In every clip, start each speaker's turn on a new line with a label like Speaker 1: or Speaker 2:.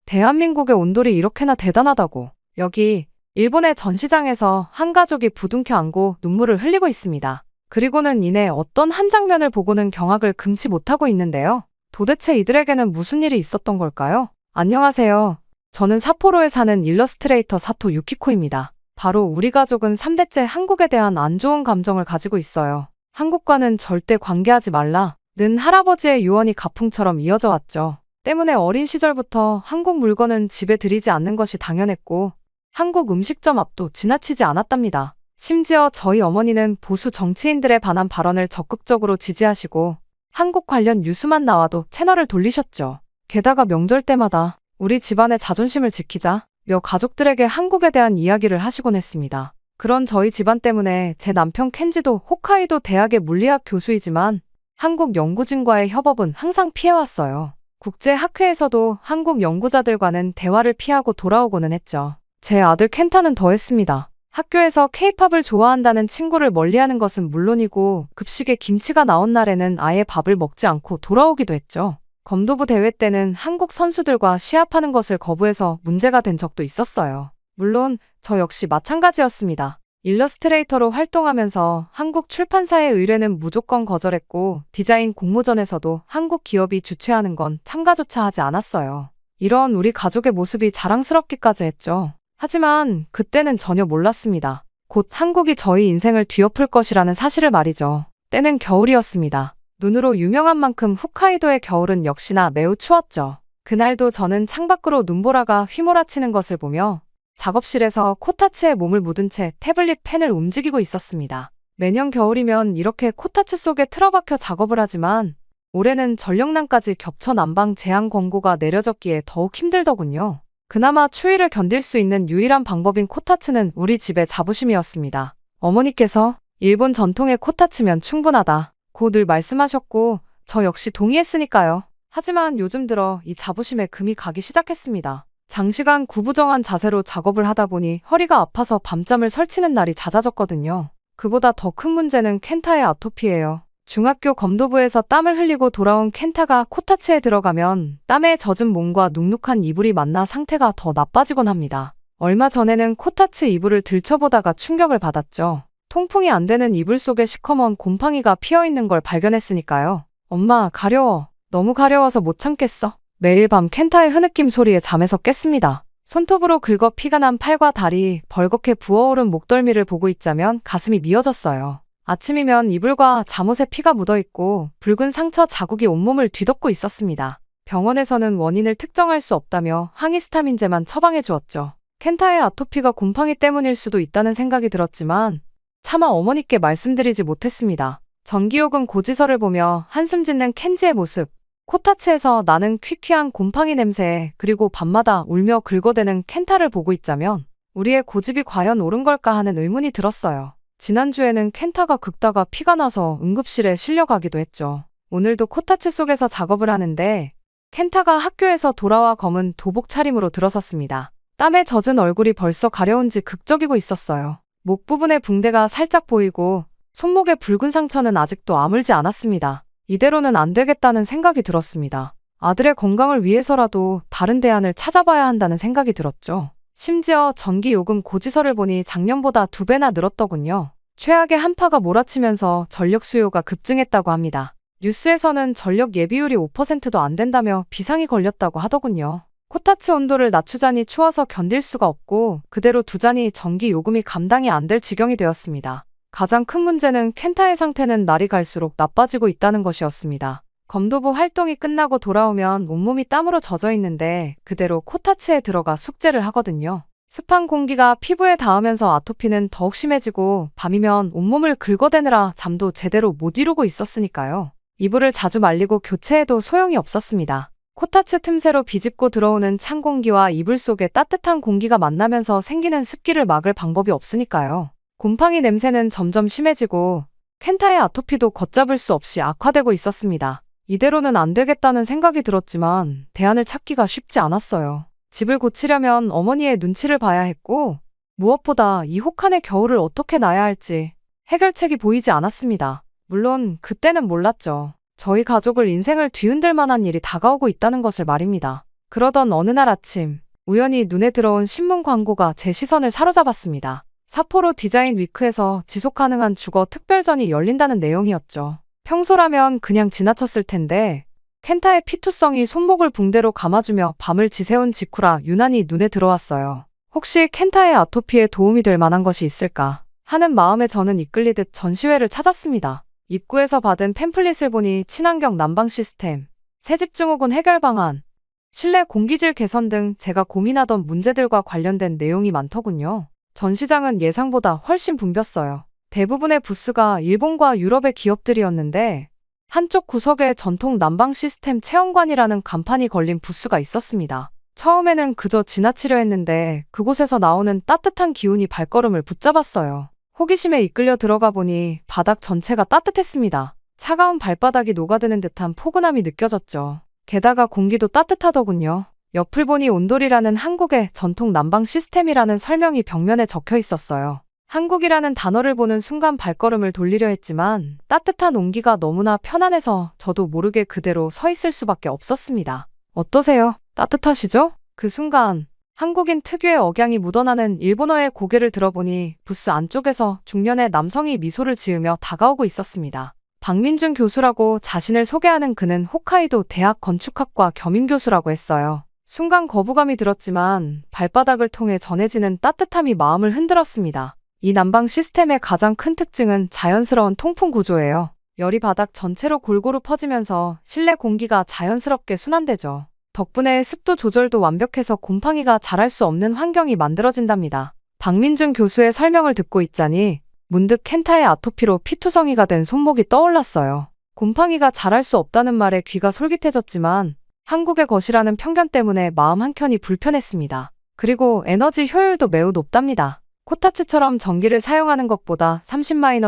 Speaker 1: 대한민국의 온돌이 이렇게나 대단하다고. 여기 일본의 전시장에서 한 가족이 부둥켜 안고 눈물을 흘리고 있습니다. 그리고는 이내 어떤 한 장면을 보고는 경악을 금치 못하고 있는데요. 도대체 이들에게는 무슨 일이 있었던 걸까요? 안녕하세요. 저는 삿포로에 사는 일러스트레이터 사토 유키코입니다. 바로 우리 가족은 3대째 한국에 대한 안 좋은 감정을 가지고 있어요. 한국과는 절대 관계하지 말라. 는 할아버지의 유언이 가풍처럼 이어져 왔죠. 때문에 어린 시절부터 한국 물건은 집에 들이지 않는 것이 당연했고 한국 음식점 앞도 지나치지 않았답니다. 심지어 저희 어머니는 보수 정치인들에 관한 발언을 적극적으로 지지하시고 한국 관련 뉴스만 나와도 채널을 돌리셨죠. 게다가 명절 때마다 우리 집안의 자존심을 지키자 며 가족들에게 한국에 대한 이야기를 하시곤 했습니다. 그런 저희 집안 때문에 제 남편 켄지도 홋카이도 대학의 물리학 교수이지만 한국 연구진과의 협업은 항상 피해왔어요. 국제학회에서도 한국 연구자들과는 대화를 피하고 돌아오고는 했죠. 제 아들 켄타는 더했습니다. 학교에서 케이팝을 좋아한다는 친구를 멀리하는 것은 물론이고 급식에 김치가 나온 날에는 아예 밥을 먹지 않고 돌아오기도 했죠. 검도부 대회 때는 한국 선수들과 시합하는 것을 거부해서 문제가 된 적도 있었어요. 물론 저 역시 마찬가지였습니다. 일러스트레이터로 활동하면서 한국 출판사의 의뢰는 무조건 거절했고 디자인 공모전에서도 한국 기업이 주최하는 건 참가조차 하지 않았어요. 이런 우리 가족의 모습이 자랑스럽기까지 했죠. 하지만 그때는 전혀 몰랐습니다. 곧 한국이 저희 인생을 뒤엎을 것이라는 사실을 말이죠. 때는 겨울이었습니다. 눈으로 유명한 만큼 홋카이도의 겨울은 역시나 매우 추웠죠. 그날도 저는 창밖으로 눈보라가 휘몰아치는 것을 보며 작업실에서 코타츠에 몸을 묻은 채 태블릿 펜을 움직이고 있었습니다. 매년 겨울이면 이렇게 코타츠 속에 틀어박혀 작업을 하지만 올해는 전력난까지 겹쳐 난방 제한 권고가 내려졌기에 더욱 힘들더군요. 그나마 추위를 견딜 수 있는 유일한 방법인 코타츠는 우리 집의 자부심이었습니다. 어머니께서 일본 전통의 코타츠면 충분하다 고 늘 말씀하셨고 저 역시 동의했으니까요. 하지만 요즘 들어 이 자부심에 금이 가기 시작했습니다. 장시간 구부정한 자세로 작업을 하다 보니 허리가 아파서 밤잠을 설치는 날이 잦아졌거든요. 그보다 더 큰 문제는 켄타의 아토피예요. 중학교 검도부에서 땀을 흘리고 돌아온 켄타가 코타츠에 들어가면 땀에 젖은 몸과 눅눅한 이불이 만나 상태가 더 나빠지곤 합니다. 얼마 전에는 코타츠 이불을 들춰보다가 충격을 받았죠. 통풍이 안 되는 이불 속에 시커먼 곰팡이가 피어있는 걸 발견했으니까요. 엄마, 가려워. 너무 가려워서 못 참겠어. 매일 밤 켄타의 흐느낌 소리에 잠에서 깼습니다. 손톱으로 긁어 피가 난 팔과 다리, 벌겋게 부어오른 목덜미를 보고 있자면 가슴이 미어졌어요. 아침이면 이불과 잠옷에 피가 묻어있고 붉은 상처 자국이 온몸을 뒤덮고 있었습니다. 병원에서는 원인을 특정할 수 없다며 항히스타민제만 처방해 주었죠. 켄타의 아토피가 곰팡이 때문일 수도 있다는 생각이 들었지만 차마 어머니께 말씀드리지 못했습니다. 전기요금 고지서를 보며 한숨 짓는 켄지의 모습, 코타츠에서 나는 퀴퀴한 곰팡이 냄새, 그리고 밤마다 울며 긁어대는 켄타를 보고 있자면 우리의 고집이 과연 옳은 걸까 하는 의문이 들었어요. 지난주에는 켄타가 긁다가 피가 나서 응급실에 실려가기도 했죠. 오늘도 코타츠 속에서 작업을 하는데 켄타가 학교에서 돌아와 검은 도복 차림으로 들어섰습니다. 땀에 젖은 얼굴이 벌써 가려운지 극적이고 있었어요. 목 부분에 붕대가 살짝 보이고 손목의 붉은 상처는 아직도 아물지 않았습니다. 이대로는 안 되겠다는 생각이 들었습니다. 아들의 건강을 위해서라도 다른 대안을 찾아봐야 한다는 생각이 들었죠. 심지어 전기요금 고지서를 보니 작년보다 2배나 늘었더군요. 최악의 한파가 몰아치면서 전력 수요가 급증했다고 합니다. 뉴스에서는 전력 예비율이 5%도 안 된다며 비상이 걸렸다고 하더군요. 코타츠 온도를 낮추자니 추워서 견딜 수가 없고 그대로 두자니 전기요금이 감당이 안 될 지경이 되었습니다. 가장 큰 문제는 켄타의 상태는 날이 갈수록 나빠지고 있다는 것이었습니다. 검도부 활동이 끝나고 돌아오면 온몸이 땀으로 젖어 있는데 그대로 코타츠에 들어가 숙제를 하거든요. 습한 공기가 피부에 닿으면서 아토피는 더욱 심해지고 밤이면 온몸을 긁어대느라 잠도 제대로 못 이루고 있었으니까요. 이불을 자주 말리고 교체해도 소용이 없었습니다. 코타츠 틈새로 비집고 들어오는 찬 공기와 이불 속에 따뜻한 공기가 만나면서 생기는 습기를 막을 방법이 없으니까요. 곰팡이 냄새는 점점 심해지고 켄타의 아토피도 걷잡을 수 없이 악화되고 있었습니다. 이대로는 안 되겠다는 생각이 들었지만 대안을 찾기가 쉽지 않았어요. 집을 고치려면 어머니의 눈치를 봐야 했고 무엇보다 이 혹한의 겨울을 어떻게 나야 할지 해결책이 보이지 않았습니다. 물론 그때는 몰랐죠. 저희 가족을 인생을 뒤흔들 만한 일이 다가오고 있다는 것을 말입니다. 그러던 어느 날 아침, 우연히 눈에 들어온 신문 광고가 제 시선을 사로잡았습니다. 사포로 디자인 위크에서 지속 가능한 주거 특별전이 열린다는 내용이었죠. 평소라면 그냥 지나쳤을 텐데 켄타의 피투성이 손목을 붕대로 감아주며 밤을 지새운 직후라 유난히 눈에 들어왔어요. 혹시 켄타의 아토피에 도움이 될 만한 것이 있을까 하는 마음에 저는 이끌리듯 전시회를 찾았습니다. 입구에서 받은 팸플릿을 보니 친환경 난방 시스템, 새집증후군 해결 방안, 실내 공기질 개선 등 제가 고민하던 문제들과 관련된 내용이 많더군요. 전시장은 예상보다 훨씬 붐볐어요. 대부분의 부스가 일본과 유럽의 기업들이었는데 한쪽 구석에 전통 난방 시스템 체험관이라는 간판이 걸린 부스가 있었습니다. 처음에는 그저 지나치려 했는데 그곳에서 나오는 따뜻한 기운이 발걸음을 붙잡았어요. 호기심에 이끌려 들어가 보니 바닥 전체가 따뜻했습니다. 차가운 발바닥이 녹아드는 듯한 포근함이 느껴졌죠. 게다가 공기도 따뜻하더군요. 옆을 보니 온돌이라는 한국의 전통 난방 시스템이라는 설명이 벽면에 적혀 있었어요. 한국이라는 단어를 보는 순간 발걸음을 돌리려 했지만 따뜻한 온기가 너무나 편안해서 저도 모르게 그대로 서 있을 수밖에 없었습니다. 어떠세요? 따뜻하시죠? 그 순간 한국인 특유의 억양이 묻어나는 일본어의 고개를 들어보니 부스 안쪽에서 중년의 남성이 미소를 지으며 다가오고 있었습니다. 박민준 교수라고 자신을 소개하는 그는 홋카이도 대학 건축학과 겸임 교수라고 했어요. 순간 거부감이 들었지만 발바닥을 통해 전해지는 따뜻함이 마음을 흔들었습니다. 이 난방 시스템의 가장 큰 특징은 자연스러운 통풍 구조예요. 열이 바닥 전체로 골고루 퍼지면서 실내 공기가 자연스럽게 순환되죠. 덕분에 습도 조절도 완벽해서 곰팡이가 자랄 수 없는 환경이 만들어진답니다. 박민준 교수의 설명을 듣고 있자니 문득 켄타의 아토피로 피투성이가 된 손목이 떠올랐어요. 곰팡이가 자랄 수 없다는 말에 귀가 솔깃해졌지만 한국의 것이라는 편견 때문에 마음 한켠이 불편했습니다. 그리고 에너지 효율도 매우 높답니다. 코타츠처럼 전기를 사용하는 것보다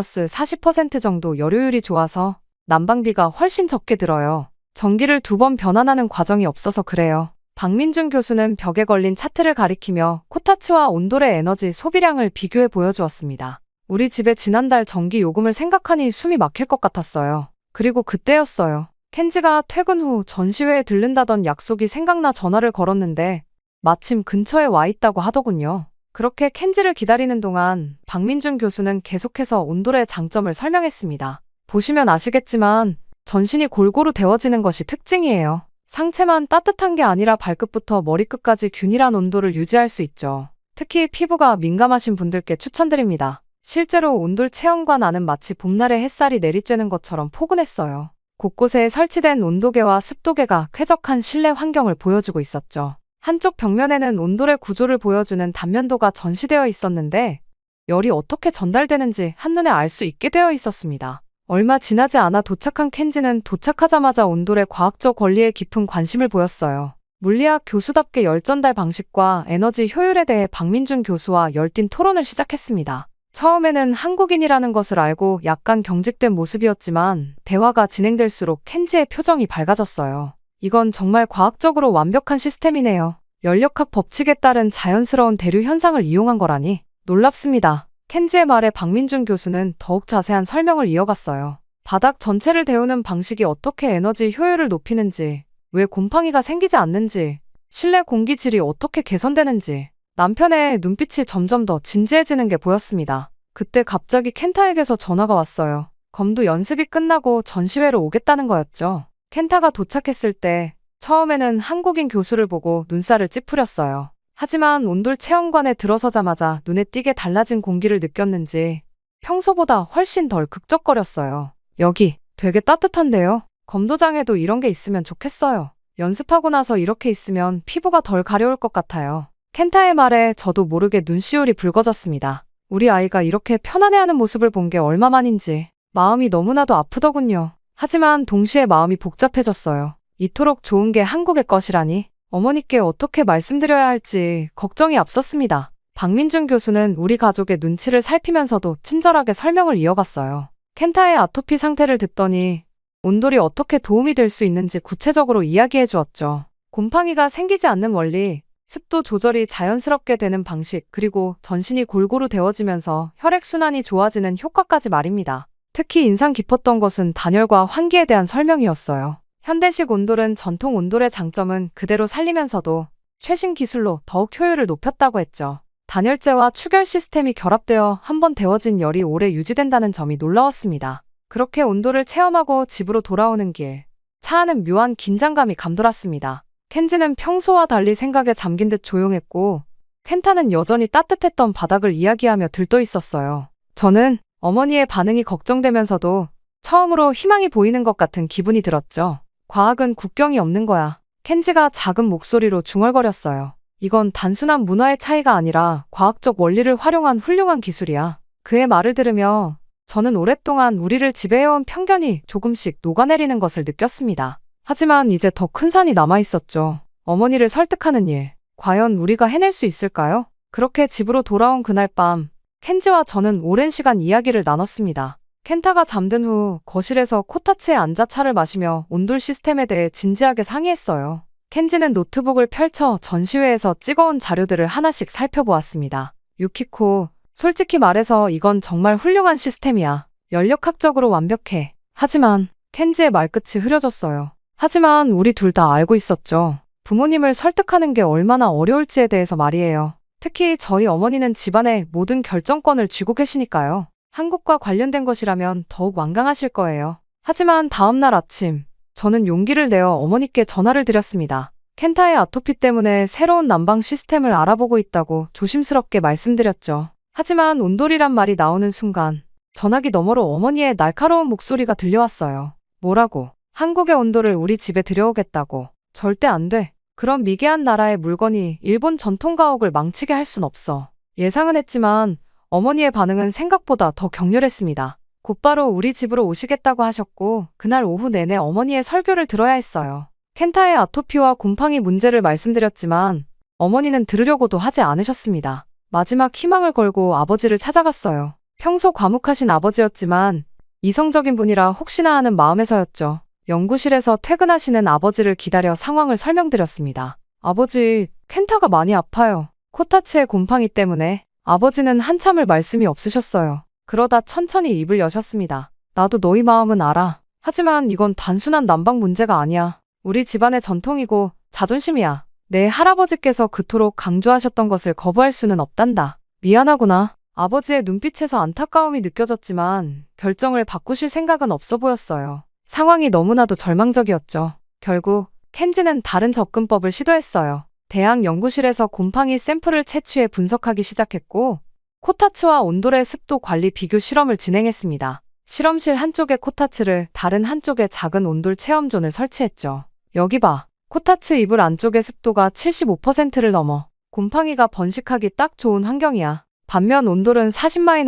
Speaker 1: 30-40% 정도 열효율이 좋아서 난방비가 훨씬 적게 들어요. 전기를 2번 변환하는 과정이 없어서 그래요. 박민준 교수는 벽에 걸린 차트를 가리키며 코타츠와 온돌의 에너지 소비량을 비교해 보여주었습니다. 우리 집에 지난달 전기 요금을 생각하니 숨이 막힐 것 같았어요. 그리고 그때였어요. 켄지가 퇴근 후 전시회에 들른다던 약속이 생각나 전화를 걸었는데 마침 근처에 와 있다고 하더군요. 그렇게 켄지를 기다리는 동안 박민준 교수는 계속해서 온돌의 장점을 설명했습니다. 보시면 아시겠지만 전신이 골고루 데워지는 것이 특징이에요. 상체만 따뜻한 게 아니라 발끝부터 머리끝까지 균일한 온도를 유지할 수 있죠. 특히 피부가 민감하신 분들께 추천드립니다. 실제로 온돌 체험관 안은 마치 봄날의 햇살이 내리쬐는 것처럼 포근했어요. 곳곳에 설치된 온도계와 습도계가 쾌적한 실내 환경을 보여주고 있었죠. 한쪽 벽면에는 온돌의 구조를 보여주는 단면도가 전시되어 있었는데 열이 어떻게 전달되는지 한눈에 알 수 있게 되어 있었습니다. 얼마 지나지 않아 도착한 켄지는 도착하자마자 온돌의 과학적 원리에 깊은 관심을 보였어요. 물리학 교수답게 열 전달 방식과 에너지 효율에 대해 박민준 교수와 열띤 토론을 시작했습니다. 처음에는 한국인이라는 것을 알고 약간 경직된 모습이었지만 대화가 진행될수록 켄지의 표정이 밝아졌어요. 이건 정말 과학적으로 완벽한 시스템이네요. 연력학 법칙에 따른 자연스러운 대류 현상을 이용한 거라니 놀랍습니다. 켄지의 말에 박민준 교수는 더욱 자세한 설명을 이어갔어요. 바닥 전체를 데우는 방식이 어떻게 에너지 효율을 높이는지, 왜 곰팡이가 생기지 않는지, 실내 공기질이 어떻게 개선되는지. 남편의 눈빛이 점점 더 진지해지는 게 보였습니다. 그때 갑자기 켄타에게서 전화가 왔어요. 검도 연습이 끝나고 전시회로 오겠다는 거였죠. 켄타가 도착했을 때 처음에는 한국인 교수를 보고 눈살을 찌푸렸어요. 하지만 온돌 체험관에 들어서자마자 눈에 띄게 달라진 공기를 느꼈는지 평소보다 훨씬 덜 극적거렸어요. 여기 되게 따뜻한데요? 검도장에도 이런 게 있으면 좋겠어요. 연습하고 나서 이렇게 있으면 피부가 덜 가려울 것 같아요. 켄타의 말에 저도 모르게 눈시울이 붉어졌습니다. 우리 아이가 이렇게 편안해하는 모습을 본 게 얼마만인지 마음이 너무나도 아프더군요. 하지만 동시에 마음이 복잡해졌어요. 이토록 좋은 게 한국의 것이라니 어머니께 어떻게 말씀드려야 할지 걱정이 앞섰습니다. 박민준 교수는 우리 가족의 눈치를 살피면서도 친절하게 설명을 이어갔어요. 켄타의 아토피 상태를 듣더니 온돌이 어떻게 도움이 될 수 있는지 구체적으로 이야기해 주었죠. 곰팡이가 생기지 않는 원리, 습도 조절이 자연스럽게 되는 방식, 그리고 전신이 골고루 데워지면서 혈액순환이 좋아지는 효과까지 말입니다. 특히 인상 깊었던 것은 단열과 환기에 대한 설명이었어요. 현대식 온돌은 전통 온돌의 장점은 그대로 살리면서도 최신 기술로 더욱 효율을 높였다고 했죠. 단열재와 추결 시스템이 결합되어 한번 데워진 열이 오래 유지된다는 점이 놀라웠습니다. 그렇게 온돌을 체험하고 집으로 돌아오는 길, 차 안은 묘한 긴장감이 감돌았습니다. 켄지는 평소와 달리 생각에 잠긴 듯 조용했고, 켄타는 여전히 따뜻했던 바닥을 이야기하며 들떠 있었어요. 저는 어머니의 반응이 걱정되면서도 처음으로 희망이 보이는 것 같은 기분이 들었죠. 과학은 국경이 없는 거야. 켄지가 작은 목소리로 중얼거렸어요. 이건 단순한 문화의 차이가 아니라 과학적 원리를 활용한 훌륭한 기술이야. 그의 말을 들으며 저는 오랫동안 우리를 지배해온 편견이 조금씩 녹아내리는 것을 느꼈습니다. 하지만 이제 더 큰 산이 남아있었죠. 어머니를 설득하는 일. 과연 우리가 해낼 수 있을까요? 그렇게 집으로 돌아온 그날 밤, 켄지와 저는 오랜 시간 이야기를 나눴습니다. 켄타가 잠든 후 거실에서 코타츠에 앉아 차를 마시며 온돌 시스템에 대해 진지하게 상의했어요. 켄지는 노트북을 펼쳐 전시회에서 찍어온 자료들을 하나씩 살펴보았습니다. 유키코, 솔직히 말해서 이건 정말 훌륭한 시스템이야. 연력학적으로 완벽해. 하지만 켄지의 말끝이 흐려졌어요. 하지만 우리 둘 다 알고 있었죠. 부모님을 설득하는 게 얼마나 어려울지에 대해서 말이에요. 특히 저희 어머니는 집안의 모든 결정권을 쥐고 계시니까요. 한국과 관련된 것이라면 더욱 완강하실 거예요. 하지만 다음날 아침, 저는 용기를 내어 어머니께 전화를 드렸습니다. 켄타의 아토피 때문에 새로운 난방 시스템을 알아보고 있다고 조심스럽게 말씀드렸죠. 하지만 온돌이란 말이 나오는 순간 전화기 너머로 어머니의 날카로운 목소리가 들려왔어요. 뭐라고? 한국의 온돌을 우리 집에 들여오겠다고. 절대 안 돼. 그런 미개한 나라의 물건이 일본 전통 가옥을 망치게 할 순 없어. 예상은 했지만 어머니의 반응은 생각보다 더 격렬했습니다. 곧바로 우리 집으로 오시겠다고 하셨고 그날 오후 내내 어머니의 설교를 들어야 했어요. 켄타의 아토피와 곰팡이 문제를 말씀드렸지만 어머니는 들으려고도 하지 않으셨습니다. 마지막 희망을 걸고 아버지를 찾아갔어요. 평소 과묵하신 아버지였지만 이성적인 분이라 혹시나 하는 마음에서였죠. 연구실에서 퇴근하시는 아버지를 기다려 상황을 설명드렸습니다. 아버지, 켄타가 많이 아파요. 코타츠의 곰팡이 때문에. 아버지는 한참을 말씀이 없으셨어요. 그러다 천천히 입을 여셨습니다. 나도 너희 마음은 알아. 하지만 이건 단순한 난방 문제가 아니야. 우리 집안의 전통이고 자존심이야. 내 할아버지께서 그토록 강조하셨던 것을 거부할 수는 없단다. 미안하구나. 아버지의 눈빛에서 안타까움이 느껴졌지만 결정을 바꾸실 생각은 없어 보였어요. 상황이 너무나도 절망적이었죠. 결국 켄지는 다른 접근법을 시도했어요. 대학 연구실에서 곰팡이 샘플을 채취해 분석하기 시작했고 코타츠와 온돌의 습도 관리 비교 실험을 진행했습니다. 실험실 한쪽에 코타츠를 다른 한쪽에 작은 온돌 체험존을 설치했죠. 여기 봐. 코타츠 이불 안쪽의 습도가 75%를 넘어. 곰팡이가 번식하기 딱 좋은 환경이야. 반면 온돌은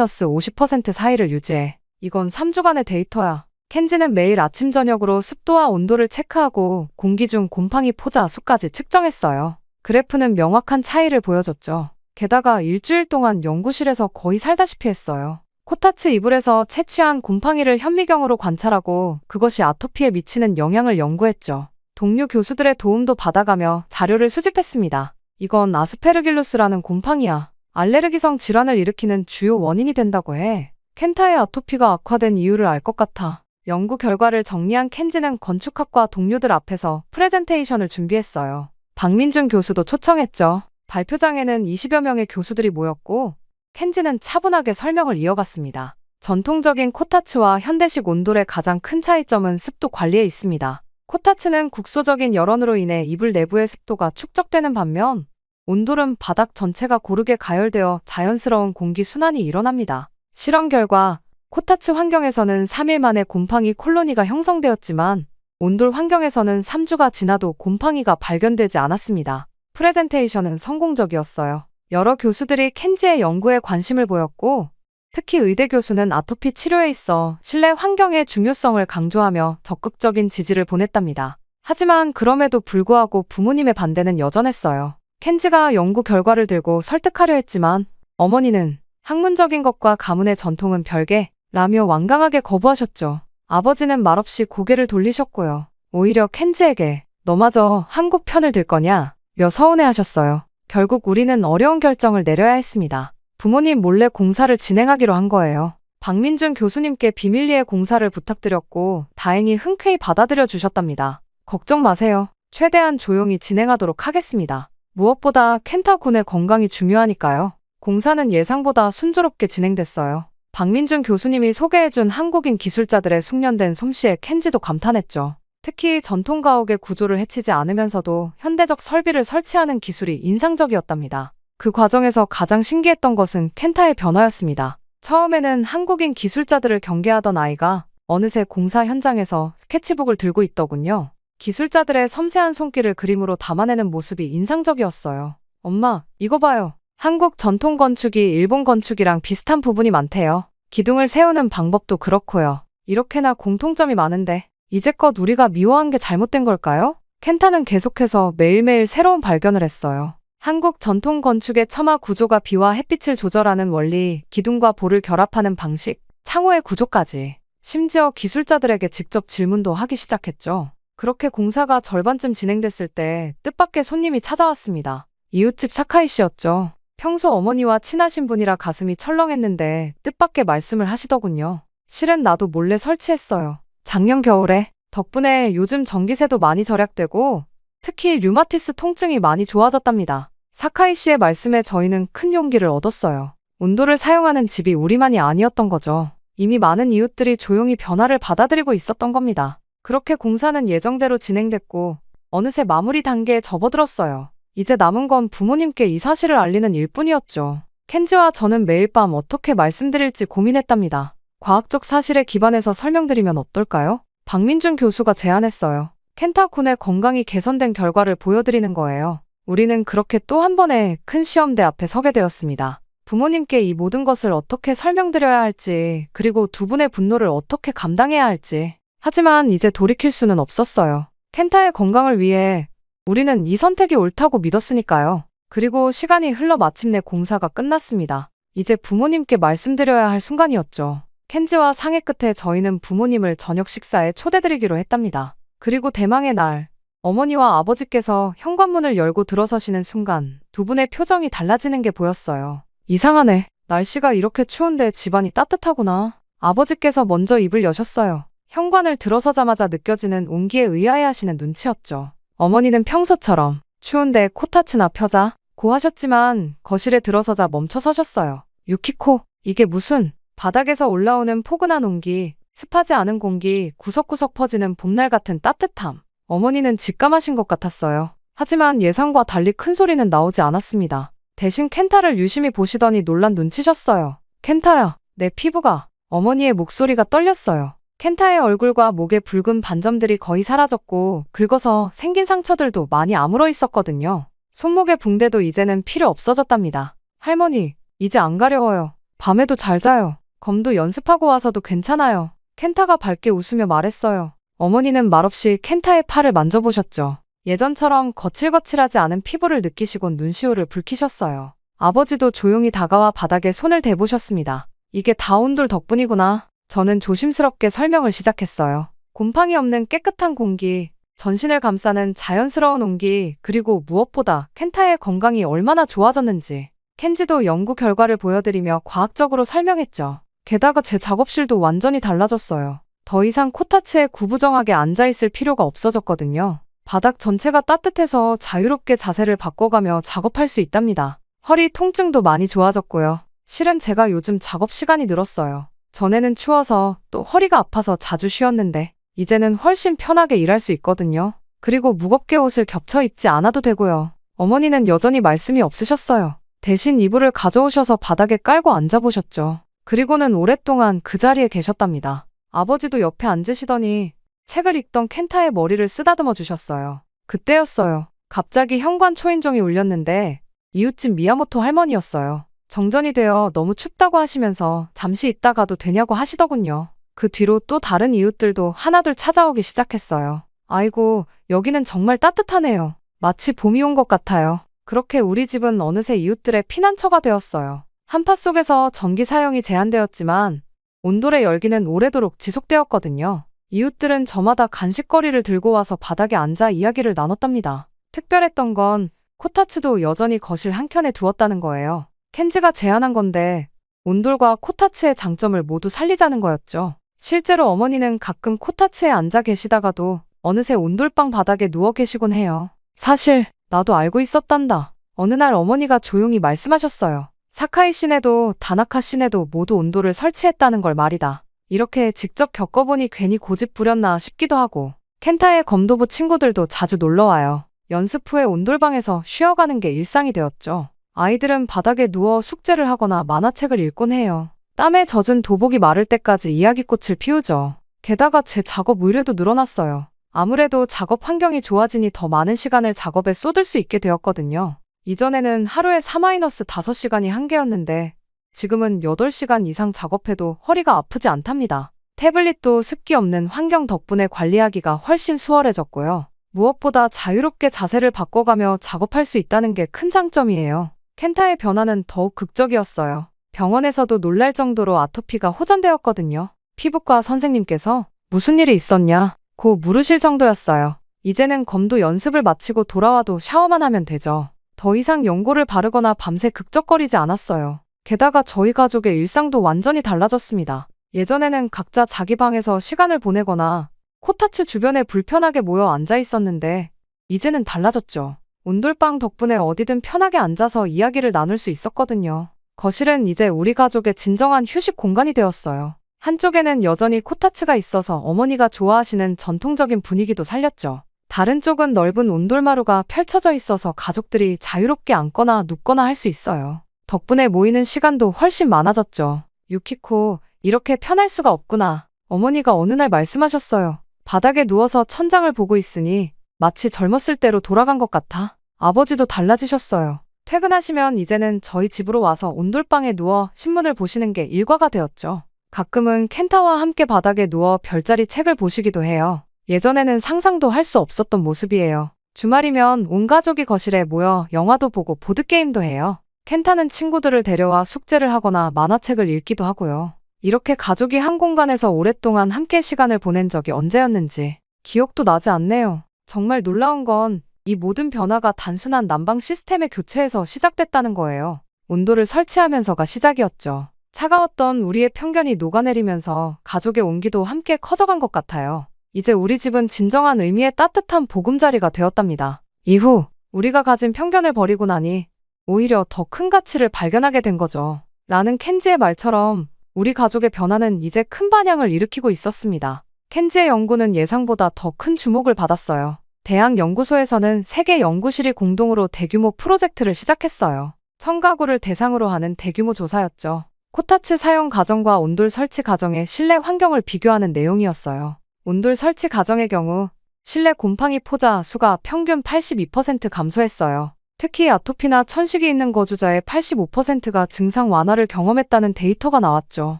Speaker 1: 40-50% 사이를 유지해. 이건 3주간의 데이터야. 켄지는 매일 아침 저녁으로 습도와 온도를 체크하고 공기 중 곰팡이 포자 수까지 측정했어요. 그래프는 명확한 차이를 보여줬죠. 게다가 일주일 동안 연구실에서 거의 살다시피 했어요. 코타츠 이불에서 채취한 곰팡이를 현미경으로 관찰하고 그것이 아토피에 미치는 영향을 연구했죠. 동료 교수들의 도움도 받아가며 자료를 수집했습니다. 이건 아스페르길루스라는 곰팡이야. 알레르기성 질환을 일으키는 주요 원인이 된다고 해. 켄타의 아토피가 악화된 이유를 알 것 같아. 연구 결과를 정리한 켄지는 건축학과 동료들 앞에서 프레젠테이션을 준비했어요. 박민준 교수도 초청했죠. 발표장에는 20여 명의 교수들이 모였고 켄지는 차분하게 설명을 이어갔습니다. 전통적인 코타츠와 현대식 온돌의 가장 큰 차이점은 습도 관리에 있습니다. 코타츠는 국소적인 열원으로 인해 이불 내부의 습도가 축적되는 반면 온돌은 바닥 전체가 고르게 가열되어 자연스러운 공기 순환이 일어납니다. 실험 결과 코타츠 환경에서는 3일 만에 곰팡이 콜로니가 형성되었지만 온돌 환경에서는 3주가 지나도 곰팡이가 발견되지 않았습니다. 프레젠테이션은 성공적이었어요. 여러 교수들이 켄지의 연구에 관심을 보였고 특히 의대 교수는 아토피 치료에 있어 실내 환경의 중요성을 강조하며 적극적인 지지를 보냈답니다. 하지만 그럼에도 불구하고 부모님의 반대는 여전했어요. 켄지가 연구 결과를 들고 설득하려 했지만 어머니는 학문적인 것과 가문의 전통은 별개 라며 완강하게 거부하셨죠. 아버지는 말없이 고개를 돌리셨고요. 오히려 켄지에게 너마저 한국 편을 들 거냐 며 서운해하셨어요. 결국 우리는 어려운 결정을 내려야 했습니다. 부모님 몰래 공사를 진행하기로 한 거예요. 박민준 교수님께 비밀리에 공사를 부탁드렸고 다행히 흔쾌히 받아들여 주셨답니다. 걱정 마세요. 최대한 조용히 진행하도록 하겠습니다. 무엇보다 켄타 군의 건강이 중요하니까요. 공사는 예상보다 순조롭게 진행됐어요. 박민준 교수님이 소개해준 한국인 기술자들의 숙련된 솜씨에 켄지도 감탄했죠. 특히 전통 가옥의 구조를 해치지 않으면서도 현대적 설비를 설치하는 기술이 인상적이었답니다. 그 과정에서 가장 신기했던 것은 켄타의 변화였습니다. 처음에는 한국인 기술자들을 경계하던 아이가 어느새 공사 현장에서 스케치북을 들고 있더군요. 기술자들의 섬세한 손길을 그림으로 담아내는 모습이 인상적이었어요. 엄마, 이거 봐요. 한국 전통 건축이 일본 건축이랑 비슷한 부분이 많대요. 기둥을 세우는 방법도 그렇고요. 이렇게나 공통점이 많은데 이제껏 우리가 미워한 게 잘못된 걸까요? 켄타는 계속해서 매일매일 새로운 발견을 했어요. 한국 전통 건축의 처마 구조가 비와 햇빛을 조절하는 원리, 기둥과 볼을 결합하는 방식, 창호의 구조까지. 심지어 기술자들에게 직접 질문도 하기 시작했죠. 그렇게 공사가 절반쯤 진행됐을 때 뜻밖의 손님이 찾아왔습니다. 이웃집 사카이 씨였죠. 평소 어머니와 친하신 분이라 가슴이 철렁했는데 뜻밖의 말씀을 하시더군요. 실은 나도 몰래 설치했어요. 작년 겨울에. 덕분에 요즘 전기세도 많이 절약되고 특히 류마티스 통증이 많이 좋아졌답니다. 사카이 씨의 말씀에 저희는 큰 용기를 얻었어요. 온도를 사용하는 집이 우리만이 아니었던 거죠. 이미 많은 이웃들이 조용히 변화를 받아들이고 있었던 겁니다. 그렇게 공사는 예정대로 진행됐고 어느새 마무리 단계에 접어들었어요. 이제 남은 건 부모님께 이 사실을 알리는 일뿐이었죠. 켄지와 저는 매일 밤 어떻게 말씀드릴지 고민했답니다. 과학적 사실에 기반해서 설명드리면 어떨까요? 박민준 교수가 제안했어요. 켄타 군의 건강이 개선된 결과를 보여드리는 거예요. 우리는 그렇게 또 한 번의 큰 시험대 앞에 서게 되었습니다. 부모님께 이 모든 것을 어떻게 설명드려야 할지, 그리고 두 분의 분노를 어떻게 감당해야 할지. 하지만 이제 돌이킬 수는 없었어요. 켄타의 건강을 위해 우리는 이 선택이 옳다고 믿었으니까요. 그리고 시간이 흘러 마침내 공사가 끝났습니다. 이제 부모님께 말씀드려야 할 순간이었죠. 켄지와 상의 끝에 저희는 부모님을 저녁 식사에 초대드리기로 했답니다. 그리고 대망의 날, 어머니와 아버지께서 현관문을 열고 들어서시는 순간 두 분의 표정이 달라지는 게 보였어요. 이상하네. 날씨가 이렇게 추운데 집안이 따뜻하구나. 아버지께서 먼저 입을 여셨어요. 현관을 들어서자마자 느껴지는 온기에 의아해하시는 눈치였죠. 어머니는 평소처럼 추운데 코타츠나 펴자 고 하셨지만 거실에 들어서자 멈춰 서셨어요. 유키코, 이게 무슨... 바닥에서 올라오는 포근한 온기, 습하지 않은 공기, 구석구석 퍼지는 봄날 같은 따뜻함. 어머니는 직감하신 것 같았어요. 하지만 예상과 달리 큰 소리는 나오지 않았습니다. 대신 켄타를 유심히 보시더니 놀란 눈치셨어요. 켄타야, 내 피부가... 어머니의 목소리가 떨렸어요. 켄타의 얼굴과 목에 붉은 반점들이 거의 사라졌고 긁어서 생긴 상처들도 많이 아물어 있었거든요. 손목의 붕대도 이제는 필요 없어졌답니다. 할머니, 이제 안 가려워요. 밤에도 잘 자요. 검도 연습하고 와서도 괜찮아요. 켄타가 밝게 웃으며 말했어요. 어머니는 말없이 켄타의 팔을 만져보셨죠. 예전처럼 거칠거칠하지 않은 피부를 느끼시곤 눈시울을 붉히셨어요. 아버지도 조용히 다가와 바닥에 손을 대보셨습니다. 이게 다 온돌 덕분이구나. 저는 조심스럽게 설명을 시작했어요. 곰팡이 없는 깨끗한 공기, 전신을 감싸는 자연스러운 온기, 그리고 무엇보다 켄타의 건강이 얼마나 좋아졌는지. 켄지도 연구 결과를 보여드리며 과학적으로 설명했죠. 게다가 제 작업실도 완전히 달라졌어요. 더 이상 코타츠에 구부정하게 앉아있을 필요가 없어졌거든요. 바닥 전체가 따뜻해서 자유롭게 자세를 바꿔가며 작업할 수 있답니다. 허리 통증도 많이 좋아졌고요. 실은 제가 요즘 작업 시간이 늘었어요. 전에는 추워서 또 허리가 아파서 자주 쉬었는데 이제는 훨씬 편하게 일할 수 있거든요. 그리고 무겁게 옷을 겹쳐 입지 않아도 되고요. 어머니는 여전히 말씀이 없으셨어요. 대신 이불을 가져오셔서 바닥에 깔고 앉아보셨죠. 그리고는 오랫동안 그 자리에 계셨답니다. 아버지도 옆에 앉으시더니 책을 읽던 켄타의 머리를 쓰다듬어 주셨어요. 그때였어요. 갑자기 현관 초인종이 울렸는데 이웃집 미야모토 할머니였어요. 정전이 되어 너무 춥다고 하시면서 잠시 있다 가도 되냐고 하시더군요. 그 뒤로 또 다른 이웃들도 하나둘 찾아오기 시작했어요. 아이고, 여기는 정말 따뜻하네요. 마치 봄이 온 것 같아요. 그렇게 우리 집은 어느새 이웃들의 피난처가 되었어요. 한파 속에서 전기 사용이 제한되었지만 온돌의 열기는 오래도록 지속되었거든요. 이웃들은 저마다 간식거리를 들고 와서 바닥에 앉아 이야기를 나눴답니다. 특별했던 건 코타츠도 여전히 거실 한켠에 두었다는 거예요. 켄지가 제안한 건데 온돌과 코타츠의 장점을 모두 살리자는 거였죠. 실제로 어머니는 가끔 코타츠에 앉아 계시다가도 어느새 온돌방 바닥에 누워 계시곤 해요. 사실 나도 알고 있었단다. 어느 날 어머니가 조용히 말씀하셨어요. 사카이 시내도 다나카 시내도 모두 온돌을 설치했다는 걸 말이다. 이렇게 직접 겪어보니 괜히 고집 부렸나 싶기도 하고 켄타의 검도부 친구들도 자주 놀러와요. 연습 후에 온돌방에서 쉬어가는 게 일상이 되었죠. 아이들은 바닥에 누워 숙제를 하거나 만화책을 읽곤 해요. 땀에 젖은 도복이 마를 때까지 이야기꽃을 피우죠. 게다가 제 작업 의뢰도 늘어났어요. 아무래도 작업 환경이 좋아지니 더 많은 시간을 작업에 쏟을 수 있게 되었거든요. 이전에는 하루에 4-5시간이 한계였는데 지금은 8시간 이상 작업해도 허리가 아프지 않답니다. 태블릿도 습기 없는 환경 덕분에 관리하기가 훨씬 수월해졌고요. 무엇보다 자유롭게 자세를 바꿔가며 작업할 수 있다는 게 큰 장점이에요. 켄타의 변화는 더욱 극적이었어요. 병원에서도 놀랄 정도로 아토피가 호전되었거든요. 피부과 선생님께서 무슨 일이 있었냐 고 물으실 정도였어요. 이제는 검도 연습을 마치고 돌아와도 샤워만 하면 되죠. 더 이상 연고를 바르거나 밤새 극적거리지 않았어요. 게다가 저희 가족의 일상도 완전히 달라졌습니다. 예전에는 각자 자기 방에서 시간을 보내거나 코타츠 주변에 불편하게 모여 앉아 있었는데 이제는 달라졌죠. 온돌방 덕분에 어디든 편하게 앉아서 이야기를 나눌 수 있었거든요. 거실은 이제 우리 가족의 진정한 휴식 공간이 되었어요. 한쪽에는 여전히 코타츠가 있어서 어머니가 좋아하시는 전통적인 분위기도 살렸죠. 다른 쪽은 넓은 온돌마루가 펼쳐져 있어서 가족들이 자유롭게 앉거나 눕거나 할 수 있어요. 덕분에 모이는 시간도 훨씬 많아졌죠. 유키코, 이렇게 편할 수가 없구나. 어머니가 어느 날 말씀하셨어요. 바닥에 누워서 천장을 보고 있으니 마치 젊었을 때로 돌아간 것 같아. 아버지도 달라지셨어요. 퇴근하시면 이제는 저희 집으로 와서 온돌방에 누워 신문을 보시는 게 일과가 되었죠. 가끔은 켄타와 함께 바닥에 누워 별자리 책을 보시기도 해요. 예전에는 상상도 할 수 없었던 모습이에요. 주말이면 온 가족이 거실에 모여 영화도 보고 보드게임도 해요. 켄타는 친구들을 데려와 숙제를 하거나 만화책을 읽기도 하고요. 이렇게 가족이 한 공간에서 오랫동안 함께 시간을 보낸 적이 언제였는지 기억도 나지 않네요. 정말 놀라운 건 이 모든 변화가 단순한 난방 시스템의 교체에서 시작됐다는 거예요. 온도를 설치하면서가 시작이었죠. 차가웠던 우리의 편견이 녹아내리면서 가족의 온기도 함께 커져간 것 같아요. 이제 우리 집은 진정한 의미의 따뜻한 보금자리가 되었답니다. 이후 우리가 가진 편견을 버리고 나니 오히려 더 큰 가치를 발견하게 된 거죠. 라는 켄지의 말처럼 우리 가족의 변화는 이제 큰 반향을 일으키고 있었습니다. 켄지의 연구는 예상보다 더 큰 주목을 받았어요. 대학 연구소에서는 3개 연구실이 공동으로 대규모 프로젝트를 시작했어요. 1000가구를 대상으로 하는 대규모 조사였죠. 코타츠 사용 과정과 온돌 설치 과정의 실내 환경을 비교하는 내용이었어요. 온돌 설치 과정의 경우 실내 곰팡이 포자 수가 평균 82% 감소했어요. 특히 아토피나 천식이 있는 거주자의 85%가 증상 완화를 경험했다는 데이터가 나왔죠.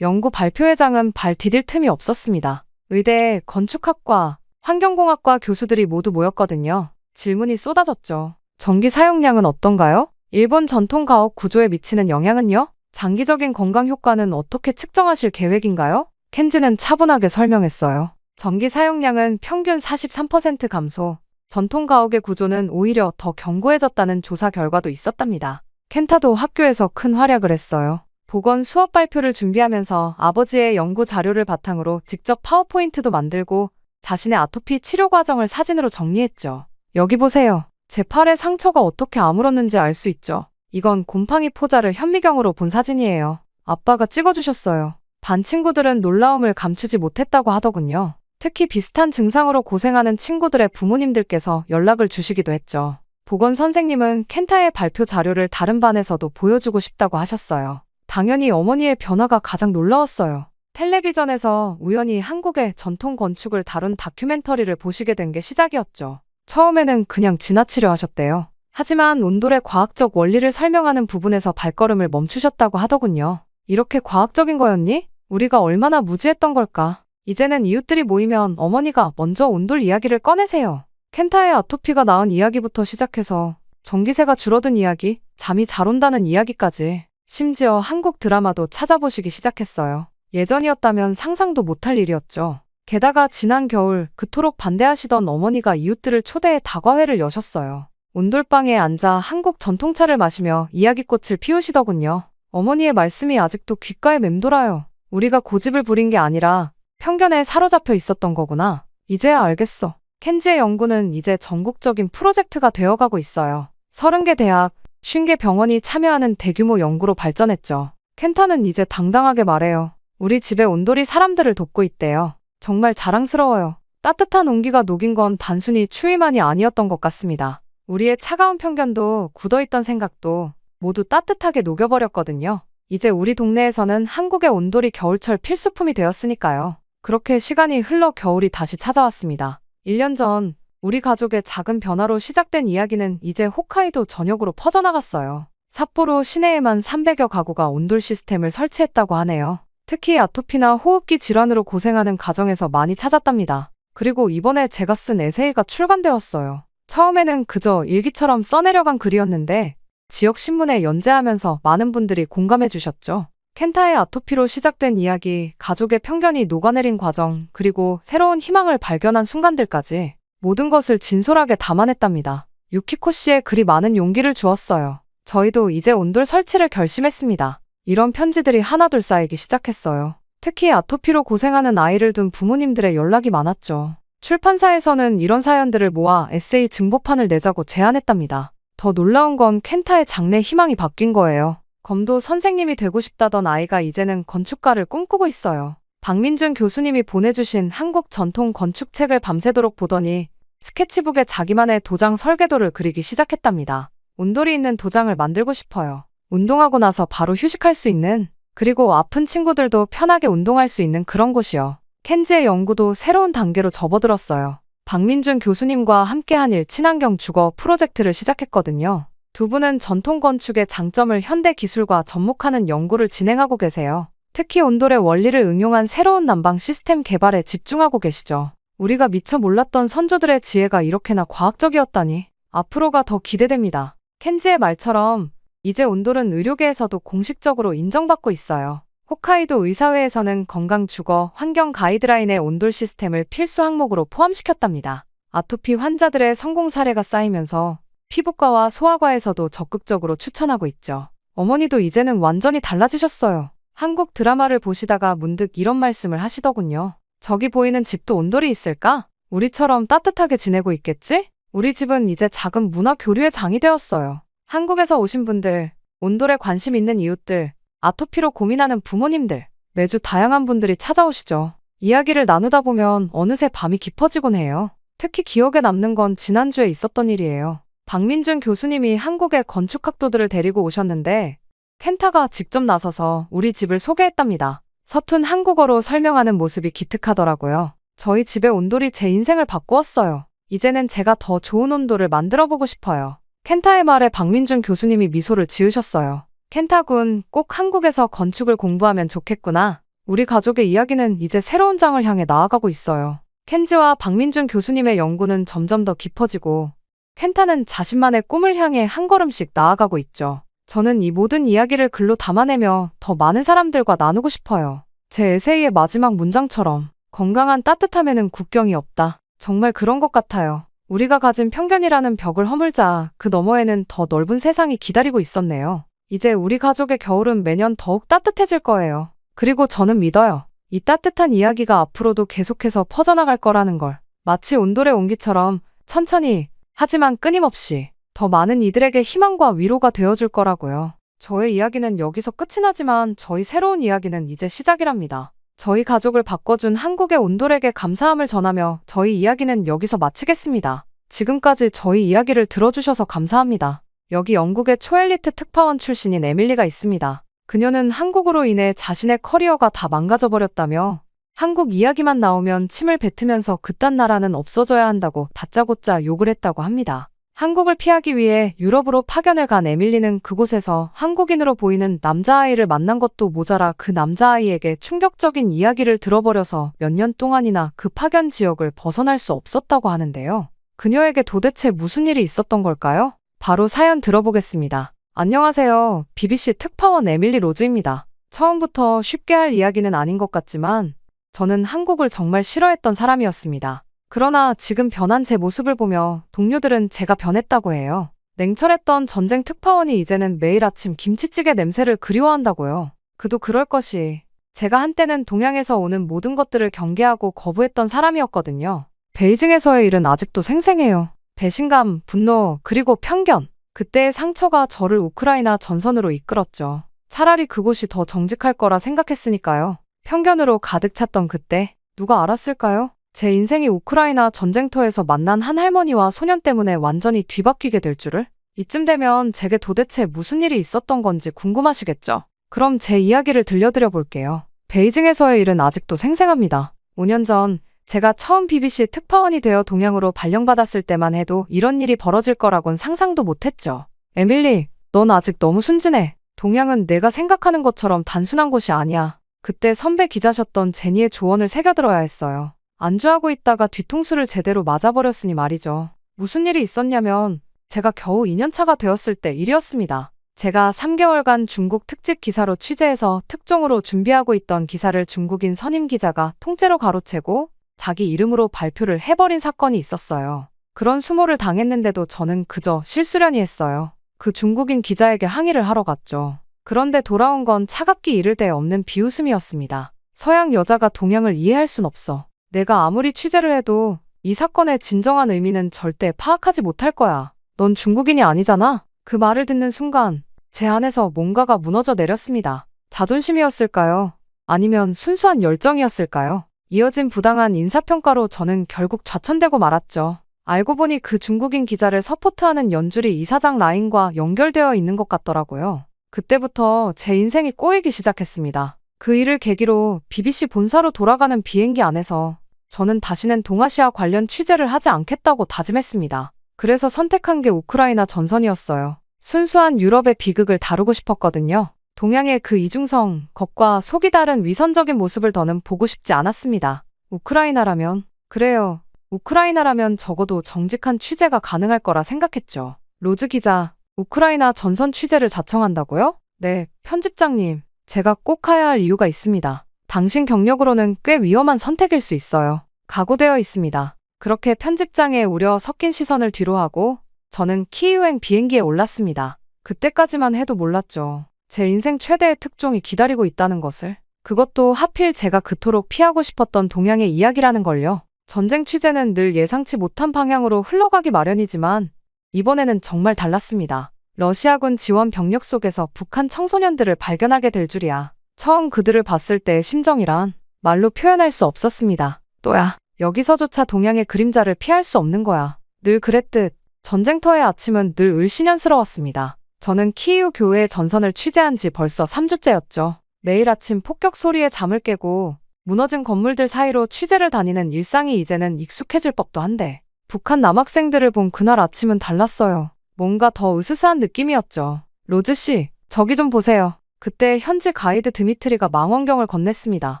Speaker 1: 연구 발표회장은 발 디딜 틈이 없었습니다. 의대, 건축학과, 환경공학과 교수들이 모두 모였거든요. 질문이 쏟아졌죠. 전기 사용량은 어떤가요? 일본 전통 가옥 구조에 미치는 영향은요? 장기적인 건강 효과는 어떻게 측정하실 계획인가요? 켄지는 차분하게 설명했어요. 전기 사용량은 평균 43% 감소, 전통 가옥의 구조는 오히려 더 견고해졌다는 조사 결과도 있었답니다. 켄타도 학교에서 큰 활약을 했어요. 보건 수업 발표를 준비하면서 아버지의 연구 자료를 바탕으로 직접 파워포인트도 만들고 자신의 아토피 치료 과정을 사진으로 정리했죠. 여기 보세요. 제 팔에 상처가 어떻게 아물었는지 알 수 있죠. 이건 곰팡이 포자를 현미경으로 본 사진이에요. 아빠가 찍어주셨어요. 반 친구들은 놀라움을 감추지 못했다고 하더군요. 특히 비슷한 증상으로 고생하는 친구들의 부모님들께서 연락을 주시기도 했죠. 보건 선생님은 켄타의 발표 자료를 다른 반에서도 보여주고 싶다고 하셨어요. 당연히 어머니의 변화가 가장 놀라웠어요. 텔레비전에서 우연히 한국의 전통 건축을 다룬 다큐멘터리를 보시게 된 게 시작이었죠. 처음에는 그냥 지나치려 하셨대요. 하지만 온돌의 과학적 원리를 설명하는 부분에서 발걸음을 멈추셨다고 하더군요. 이렇게 과학적인 거였니? 우리가 얼마나 무지했던 걸까? 이제는 이웃들이 모이면 어머니가 먼저 온돌 이야기를 꺼내세요. 켄타의 아토피가 나은 이야기부터 시작해서 전기세가 줄어든 이야기, 잠이 잘 온다는 이야기까지, 심지어 한국 드라마도 찾아보시기 시작했어요. 예전이었다면 상상도 못할 일이었죠. 게다가 지난 겨울 그토록 반대하시던 어머니가 이웃들을 초대해 다과회를 여셨어요. 온돌방에 앉아 한국 전통차를 마시며 이야기꽃을 피우시더군요. 어머니의 말씀이 아직도 귓가에 맴돌아요. 우리가 고집을 부린 게 아니라 편견에 사로잡혀 있었던 거구나. 이제야 알겠어. 켄지의 연구는 이제 전국적인 프로젝트가 되어가고 있어요. 30개 대학, 50개 병원이 참여하는 대규모 연구로 발전했죠. 켄타는 이제 당당하게 말해요. 우리 집의 온돌이 사람들을 돕고 있대요. 정말 자랑스러워요. 따뜻한 온기가 녹인 건 단순히 추위만이 아니었던 것 같습니다. 우리의 차가운 편견도 굳어있던 생각도 모두 따뜻하게 녹여버렸거든요. 이제 우리 동네에서는 한국의 온돌이 겨울철 필수품이 되었으니까요. 그렇게 시간이 흘러 겨울이 다시 찾아왔습니다. 1년 전 우리 가족의 작은 변화로 시작된 이야기는 이제 홋카이도 전역으로 퍼져나갔어요. 삿포로 시내에만 300여 가구가 온돌 시스템을 설치했다고 하네요. 특히 아토피나 호흡기 질환으로 고생하는 가정에서 많이 찾았답니다. 그리고 이번에 제가 쓴 에세이가 출간되었어요. 처음에는 그저 일기처럼 써내려간 글이었는데 지역 신문에 연재하면서 많은 분들이 공감해 주셨죠. 켄타의 아토피로 시작된 이야기, 가족의 편견이 녹아내린 과정, 그리고 새로운 희망을 발견한 순간들까지 모든 것을 진솔하게 담아냈답니다. 유키코 씨의 글이 많은 용기를 주었어요. 저희도 이제 온돌 설치를 결심했습니다. 이런 편지들이 하나둘 쌓이기 시작했어요. 특히 아토피로 고생하는 아이를 둔 부모님들의 연락이 많았죠. 출판사에서는 이런 사연들을 모아 에세이 증보판을 내자고 제안했답니다. 더 놀라운 건 켄타의 장래 희망이 바뀐 거예요. 검도 선생님이 되고 싶다던 아이가 이제는 건축가를 꿈꾸고 있어요. 박민준 교수님이 보내주신 한국 전통 건축책을 밤새도록 보더니 스케치북에 자기만의 도장 설계도를 그리기 시작했답니다. 온돌이 있는 도장을 만들고 싶어요. 운동하고 나서 바로 휴식할 수 있는, 그리고 아픈 친구들도 편하게 운동할 수 있는 그런 곳이요. 켄지의 연구도 새로운 단계로 접어들었어요. 박민준 교수님과 함께한 친환경 주거 프로젝트를 시작했거든요. 두 분은 전통 건축의 장점을 현대 기술과 접목하는 연구를 진행하고 계세요. 특히 온돌의 원리를 응용한 새로운 난방 시스템 개발에 집중하고 계시죠. 우리가 미처 몰랐던 선조들의 지혜가 이렇게나 과학적이었다니 앞으로가 더 기대됩니다. 켄지의 말처럼 이제 온돌은 의료계에서도 공식적으로 인정받고 있어요. 홋카이도 의사회에서는 건강 주거, 환경 가이드라인에 온돌 시스템을 필수 항목으로 포함시켰답니다. 아토피 환자들의 성공 사례가 쌓이면서 피부과와 소아과에서도 적극적으로 추천하고 있죠. 어머니도 이제는 완전히 달라지셨어요. 한국 드라마를 보시다가 문득 이런 말씀을 하시더군요. 저기 보이는 집도 온돌이 있을까? 우리처럼 따뜻하게 지내고 있겠지? 우리 집은 이제 작은 문화 교류의 장이 되었어요. 한국에서 오신 분들, 온돌에 관심 있는 이웃들, 아토피로 고민하는 부모님들, 매주 다양한 분들이 찾아오시죠. 이야기를 나누다 보면 어느새 밤이 깊어지곤 해요. 특히 기억에 남는 건 지난주에 있었던 일이에요. 박민준 교수님이 한국의 건축학도들을 데리고 오셨는데 켄타가 직접 나서서 우리 집을 소개했답니다. 서툰 한국어로 설명하는 모습이 기특하더라고요. 저희 집의 온돌이 제 인생을 바꾸었어요. 이제는 제가 더 좋은 온돌을 만들어보고 싶어요. 켄타의 말에 박민준 교수님이 미소를 지으셨어요. 켄타군, 꼭 한국에서 건축을 공부하면 좋겠구나. 우리 가족의 이야기는 이제 새로운 장을 향해 나아가고 있어요. 켄지와 박민준 교수님의 연구는 점점 더 깊어지고 켄타는 자신만의 꿈을 향해 한 걸음씩 나아가고 있죠. 저는 이 모든 이야기를 글로 담아내며 더 많은 사람들과 나누고 싶어요. 제 에세이의 마지막 문장처럼 건강한 따뜻함에는 국경이 없다. 정말 그런 것 같아요. 우리가 가진 편견이라는 벽을 허물자 그 너머에는 더 넓은 세상이 기다리고 있었네요. 이제 우리 가족의 겨울은 매년 더욱 따뜻해질 거예요. 그리고 저는 믿어요. 이 따뜻한 이야기가 앞으로도 계속해서 퍼져나갈 거라는 걸. 마치 온돌의 온기처럼 천천히 하지만 끊임없이 더 많은 이들에게 희망과 위로가 되어줄 거라고요. 저의 이야기는 여기서 끝이 나지만 저희 새로운 이야기는 이제 시작이랍니다. 저희 가족을 바꿔준 한국의 온돌에게 감사함을 전하며 저희 이야기는 여기서 마치겠습니다. 지금까지 저희 이야기를 들어주셔서 감사합니다. 여기 영국의 초엘리트 특파원 출신인 에밀리가 있습니다. 그녀는 한국으로 인해 자신의 커리어가 다 망가져버렸다며 한국 이야기만 나오면 침을 뱉으면서 그딴 나라는 없어져야 한다고 다짜고짜 욕을 했다고 합니다. 한국을 피하기 위해 유럽으로 파견을 간 에밀리는 그곳에서 한국인으로 보이는 남자아이를 만난 것도 모자라 그 남자아이에게 충격적인 이야기를 들어버려서 몇 년 동안이나 그 파견 지역을 벗어날 수 없었다고 하는데요. 그녀에게 도대체 무슨 일이 있었던 걸까요? 바로 사연 들어보겠습니다. 안녕하세요. BBC 특파원 에밀리 로즈입니다. 처음부터 쉽게 할 이야기는 아닌 것 같지만 저는 한국을 정말 싫어했던 사람이었습니다. 그러나 지금 변한 제 모습을 보며 동료들은 제가 변했다고 해요. 냉철했던 전쟁 특파원이 이제는 매일 아침 김치찌개 냄새를 그리워한다고요. 그도 그럴 것이 제가 한때는 동양에서 오는 모든 것들을 경계하고 거부했던 사람이었거든요. 베이징에서의 일은 아직도 생생해요. 배신감, 분노, 그리고 편견. 그때의 상처가 저를 우크라이나 전선으로 이끌었죠. 차라리 그곳이 더 정직할 거라 생각했으니까요. 편견으로 가득 찼던 그때 누가 알았을까요? 제 인생이 우크라이나 전쟁터에서 만난 한 할머니와 소년 때문에 완전히 뒤바뀌게 될 줄을? 이쯤 되면 제게 도대체 무슨 일이 있었던 건지 궁금하시겠죠? 그럼 제 이야기를 들려드려 볼게요. 베이징에서의 일은 아직도 생생합니다. 5년 전 제가 처음 BBC 특파원이 되어 동양으로 발령받았을 때만 해도 이런 일이 벌어질 거라곤 상상도 못했죠. 에밀리, 넌 아직 너무 순진해. 동양은 내가 생각하는 것처럼 단순한 곳이 아니야. 그때 선배 기자셨던 제니의 조언을 새겨들어야 했어요. 안주하고 있다가 뒤통수를 제대로 맞아버렸으니 말이죠. 무슨 일이 있었냐면 제가 겨우 2년차가 되었을 때 일이었습니다. 제가 3개월간 중국 특집 기사로 취재해서 특종으로 준비하고 있던 기사를 중국인 선임 기자가 통째로 가로채고 자기 이름으로 발표를 해버린 사건이 있었어요. 그런 수모를 당했는데도 저는 그저 실수련이 했어요. 그 중국인 기자에게 항의를 하러 갔죠. 그런데 돌아온 건 차갑기 이를 데 없는 비웃음이었습니다. 서양 여자가 동양을 이해할 순 없어. 내가 아무리 취재를 해도 이 사건의 진정한 의미는 절대 파악하지 못할 거야. 넌 중국인이 아니잖아? 그 말을 듣는 순간 제 안에서 뭔가가 무너져 내렸습니다. 자존심이었을까요? 아니면 순수한 열정이었을까요? 이어진 부당한 인사평가로 저는 결국 좌천되고 말았죠. 알고 보니 그 중국인 기자를 서포트하는 연줄이 이사장 라인과 연결되어 있는 것 같더라고요. 그때부터 제 인생이 꼬이기 시작했습니다. 그 일을 계기로 BBC 본사로 돌아가는 비행기 안에서 저는 다시는 동아시아 관련 취재를 하지 않겠다고 다짐했습니다. 그래서 선택한 게 우크라이나 전선이었어요. 순수한 유럽의 비극을 다루고 싶었거든요. 동양의 그 이중성, 겉과 속이 다른 위선적인 모습을 더는 보고 싶지 않았습니다. 우크라이나라면, 그래요. 우크라이나라면 적어도 정직한 취재가 가능할 거라 생각했죠. 로즈 기자, 우크라이나 전선 취재를 자청한다고요? 네, 편집장님. 제가 꼭 가야 할 이유가 있습니다. 당신 경력으로는 꽤 위험한 선택일 수 있어요. 각오되어 있습니다. 그렇게 편집장의 우려 섞인 시선을 뒤로하고 저는 키이우행 비행기에 올랐습니다. 그때까지만 해도 몰랐죠. 제 인생 최대의 특종이 기다리고 있다는 것을. 그것도 하필 제가 그토록 피하고 싶었던 동양의 이야기라는 걸요. 전쟁 취재는 늘 예상치 못한 방향으로 흘러가기 마련이지만 이번에는 정말 달랐습니다. 러시아군 지원 병력 속에서 북한 청소년들을 발견하게 될 줄이야. 처음 그들을 봤을 때의 심정이란 말로 표현할 수 없었습니다. 또야, 여기서조차 동양의 그림자를 피할 수 없는 거야. 늘 그랬듯 전쟁터의 아침은 늘 을씨년스러웠습니다. 저는 키이우 교회의 전선을 취재한 지 벌써 3주째였죠. 매일 아침 폭격 소리에 잠을 깨고 무너진 건물들 사이로 취재를 다니는 일상이 이제는 익숙해질 법도 한데 북한 남학생들을 본 그날 아침은 달랐어요. 뭔가 더 으스스한 느낌이었죠. 로즈 씨, 저기 좀 보세요. 그때 현지 가이드 드미트리가 망원경을 건넸습니다.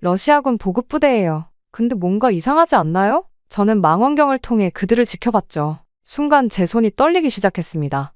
Speaker 1: 러시아군 보급부대예요. 근데 뭔가 이상하지 않나요? 저는 망원경을 통해 그들을 지켜봤죠. 순간 제 손이 떨리기 시작했습니다.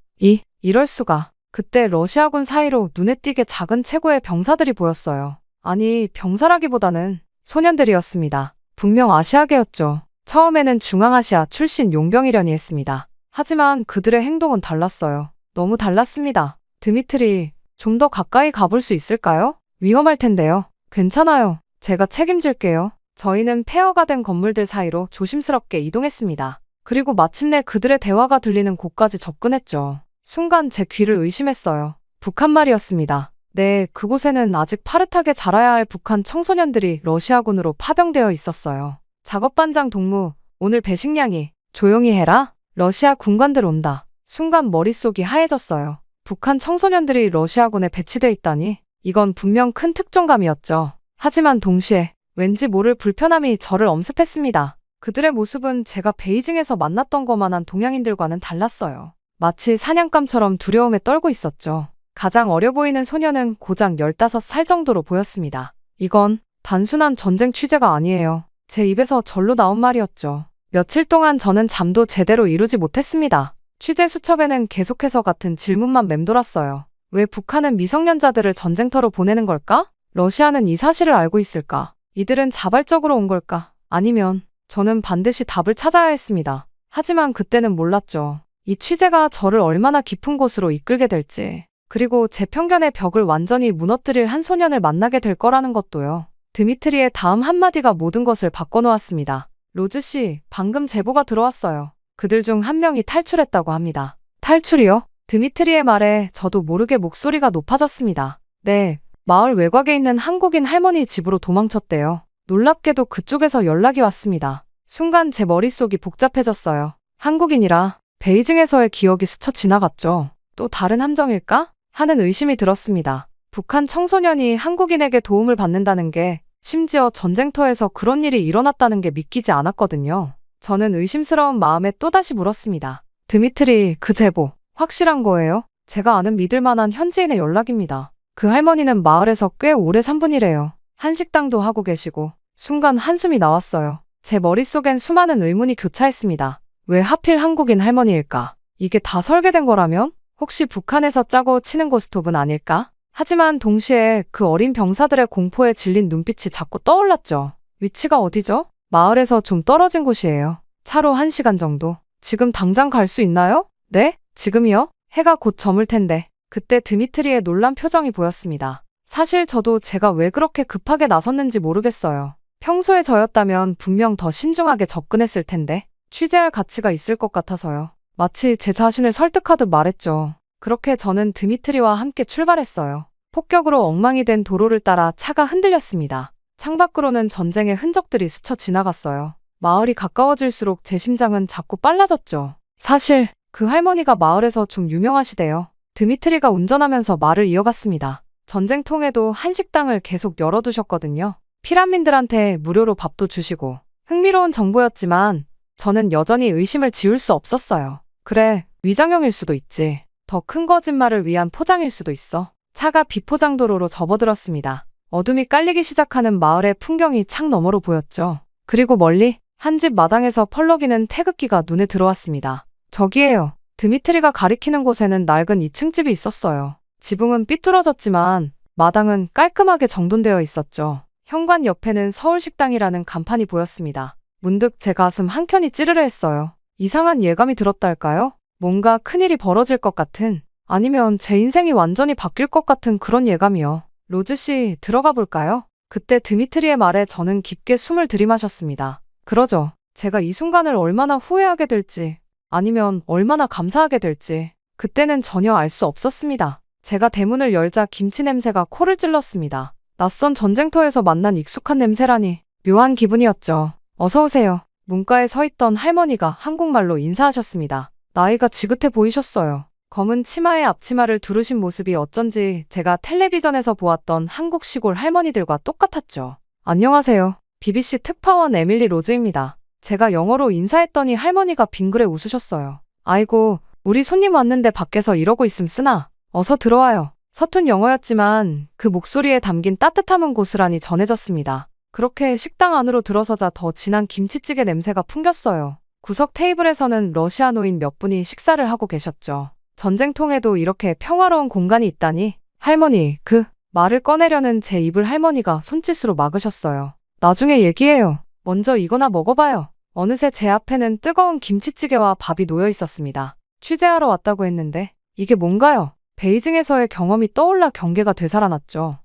Speaker 1: 이럴 수가. 그때 러시아군 사이로 눈에 띄게 작은 체구의 병사들이 보였어요. 아니, 병사라기보다는 소년들이었습니다. 분명 아시아계였죠. 처음에는 중앙아시아 출신 용병이려니 했습니다. 하지만 그들의 행동은 달랐어요. 너무 달랐습니다. 드미트리, 좀 더 가까이 가볼 수 있을까요? 위험할 텐데요. 괜찮아요. 제가 책임질게요. 저희는 폐허가 된 건물들 사이로 조심스럽게 이동했습니다. 그리고 마침내 그들의 대화가 들리는 곳까지 접근했죠. 순간 제 귀를 의심했어요. 북한 말이었습니다. 네, 그곳에는 아직 파릇하게 자라야 할 북한 청소년들이 러시아군으로 파병되어 있었어요. 작업반장 동무, 오늘 배식량이. 조용히 해라. 러시아 군관들 온다. 순간 머릿속이 하얘졌어요. 북한 청소년들이 러시아군에 배치돼 있다니. 이건 분명 큰 특종감이었죠. 하지만 동시에 왠지 모를 불편함이 저를 엄습했습니다. 그들의 모습은 제가 베이징에서 만났던 것만한 동양인들과는 달랐어요. 마치 사냥감처럼 두려움에 떨고 있었죠. 가장 어려 보이는 소녀는 고작 15살 정도로 보였습니다. 이건 단순한 전쟁 취재가 아니에요. 제 입에서 절로 나온 말이었죠. 며칠 동안 저는 잠도 제대로 이루지 못했습니다. 취재 수첩에는 계속해서 같은 질문만 맴돌았어요. 왜 북한은 미성년자들을 전쟁터로 보내는 걸까? 러시아는 이 사실을 알고 있을까? 이들은 자발적으로 온 걸까? 아니면 저는 반드시 답을 찾아야 했습니다. 하지만 그때는 몰랐죠. 이 취재가 저를 얼마나 깊은 곳으로 이끌게 될지, 그리고 제 편견의 벽을 완전히 무너뜨릴 한 소년을 만나게 될 거라는 것도요. 드미트리의 다음 한마디가 모든 것을 바꿔놓았습니다. 로즈 씨, 방금 제보가 들어왔어요. 그들 중 한 명이 탈출했다고 합니다. 탈출이요? 드미트리의 말에 저도 모르게 목소리가 높아졌습니다. 네, 마을 외곽에 있는 한국인 할머니 집으로 도망쳤대요. 놀랍게도 그쪽에서 연락이 왔습니다. 순간 제 머릿속이 복잡해졌어요. 한국인이라 베이징에서의 기억이 스쳐 지나갔죠. 또 다른 함정일까? 하는 의심이 들었습니다. 북한 청소년이 한국인에게 도움을 받는다는 게, 심지어 전쟁터에서 그런 일이 일어났다는 게 믿기지 않았거든요. 저는 의심스러운 마음에 또다시 물었습니다. 드미트리, 그 제보 확실한 거예요? 제가 아는 믿을 만한 현지인의 연락입니다. 그 할머니는 마을에서 꽤 오래 산 분이래요. 한식당도 하고 계시고. 순간 한숨이 나왔어요. 제 머릿속엔 수많은 의문이 교차했습니다. 왜 하필 한국인 할머니일까? 이게 다 설계된 거라면? 혹시 북한에서 짜고 치는 고스톱은 아닐까? 하지만 동시에 그 어린 병사들의 공포에 질린 눈빛이 자꾸 떠올랐죠. 위치가 어디죠? 마을에서 좀 떨어진 곳이에요. 차로 1시간 정도. 지금 당장 갈 수 있나요? 네? 지금이요? 해가 곧 저물 텐데. 그때 드미트리의 놀란 표정이 보였습니다. 사실 저도 제가 왜 그렇게 급하게 나섰는지 모르겠어요. 평소에 저였다면 분명 더 신중하게 접근했을 텐데 취재할 가치가 있을 것 같아서요. 마치 제 자신을 설득하듯 말했죠. 그렇게 저는 드미트리와 함께 출발했어요. 폭격으로 엉망이 된 도로를 따라 차가 흔들렸습니다. 창밖으로는 전쟁의 흔적들이 스쳐 지나갔어요. 마을이 가까워질수록 제 심장은 자꾸 빨라졌죠. 사실 그 할머니가 마을에서 좀 유명하시대요. 드미트리가 운전하면서 말을 이어갔습니다. 전쟁통에도 한식당을 계속 열어두셨거든요. 피란민들한테 무료로 밥도 주시고. 흥미로운 정보였지만 저는 여전히 의심을 지울 수 없었어요. 그래, 위장형일 수도 있지. 더 큰 거짓말을 위한 포장일 수도 있어. 차가 비포장도로로 접어들었습니다. 어둠이 깔리기 시작하는 마을의 풍경이 창 너머로 보였죠. 그리고 멀리 한 집 마당에서 펄럭이는 태극기가 눈에 들어왔습니다. 저기에요. 드미트리가 가리키는 곳에는 낡은 2층 집이 있었어요. 지붕은 삐뚤어졌지만 마당은 깔끔하게 정돈되어 있었죠. 현관 옆에는 서울식당이라는 간판이 보였습니다. 문득 제 가슴 한켠이 찌르르 했어요. 이상한 예감이 들었달까요? 뭔가 큰일이 벌어질 것 같은, 아니면 제 인생이 완전히 바뀔 것 같은 그런 예감이요. 로즈 씨, 들어가 볼까요? 그때 드미트리의 말에 저는 깊게 숨을 들이마셨습니다. 그러죠. 제가 이 순간을 얼마나 후회하게 될지, 아니면 얼마나 감사하게 될지, 그때는 전혀 알 수 없었습니다. 제가 대문을 열자 김치 냄새가 코를 찔렀습니다. 낯선 전쟁터에서 만난 익숙한 냄새라니 묘한 기분이었죠. 어서 오세요. 문가에 서 있던 할머니가 한국말로 인사하셨습니다. 나이가 지긋해 보이셨어요. 검은 치마에 앞치마를 두르신 모습이 어쩐지 제가 텔레비전에서 보았던 한국 시골 할머니들과 똑같았죠. 안녕하세요. BBC 특파원 에밀리 로즈입니다. 제가 영어로 인사했더니 할머니가 빙그레 웃으셨어요. 아이고, 우리 손님 왔는데 밖에서 이러고 있음 쓰나? 어서 들어와요. 서툰 영어였지만 그 목소리에 담긴 따뜻함은 고스란히 전해졌습니다. 그렇게 식당 안으로 들어서자 더 진한 김치찌개 냄새가 풍겼어요. 구석 테이블에서는 러시아노인 몇 분이 식사를 하고 계셨죠. 전쟁통에도 이렇게 평화로운 공간이 있다니. 할머니, 말을 꺼내려는 제 입을 할머니가 손짓으로 막으셨어요. 나중에 얘기해요. 먼저 이거나 먹어봐요. 어느새 제 앞에는 뜨거운 김치찌개와 밥이 놓여 있었습니다. 취재하러 왔다고 했는데 이게 뭔가요? 베이징에서의 경험이 떠올라 경계가 되살아났죠.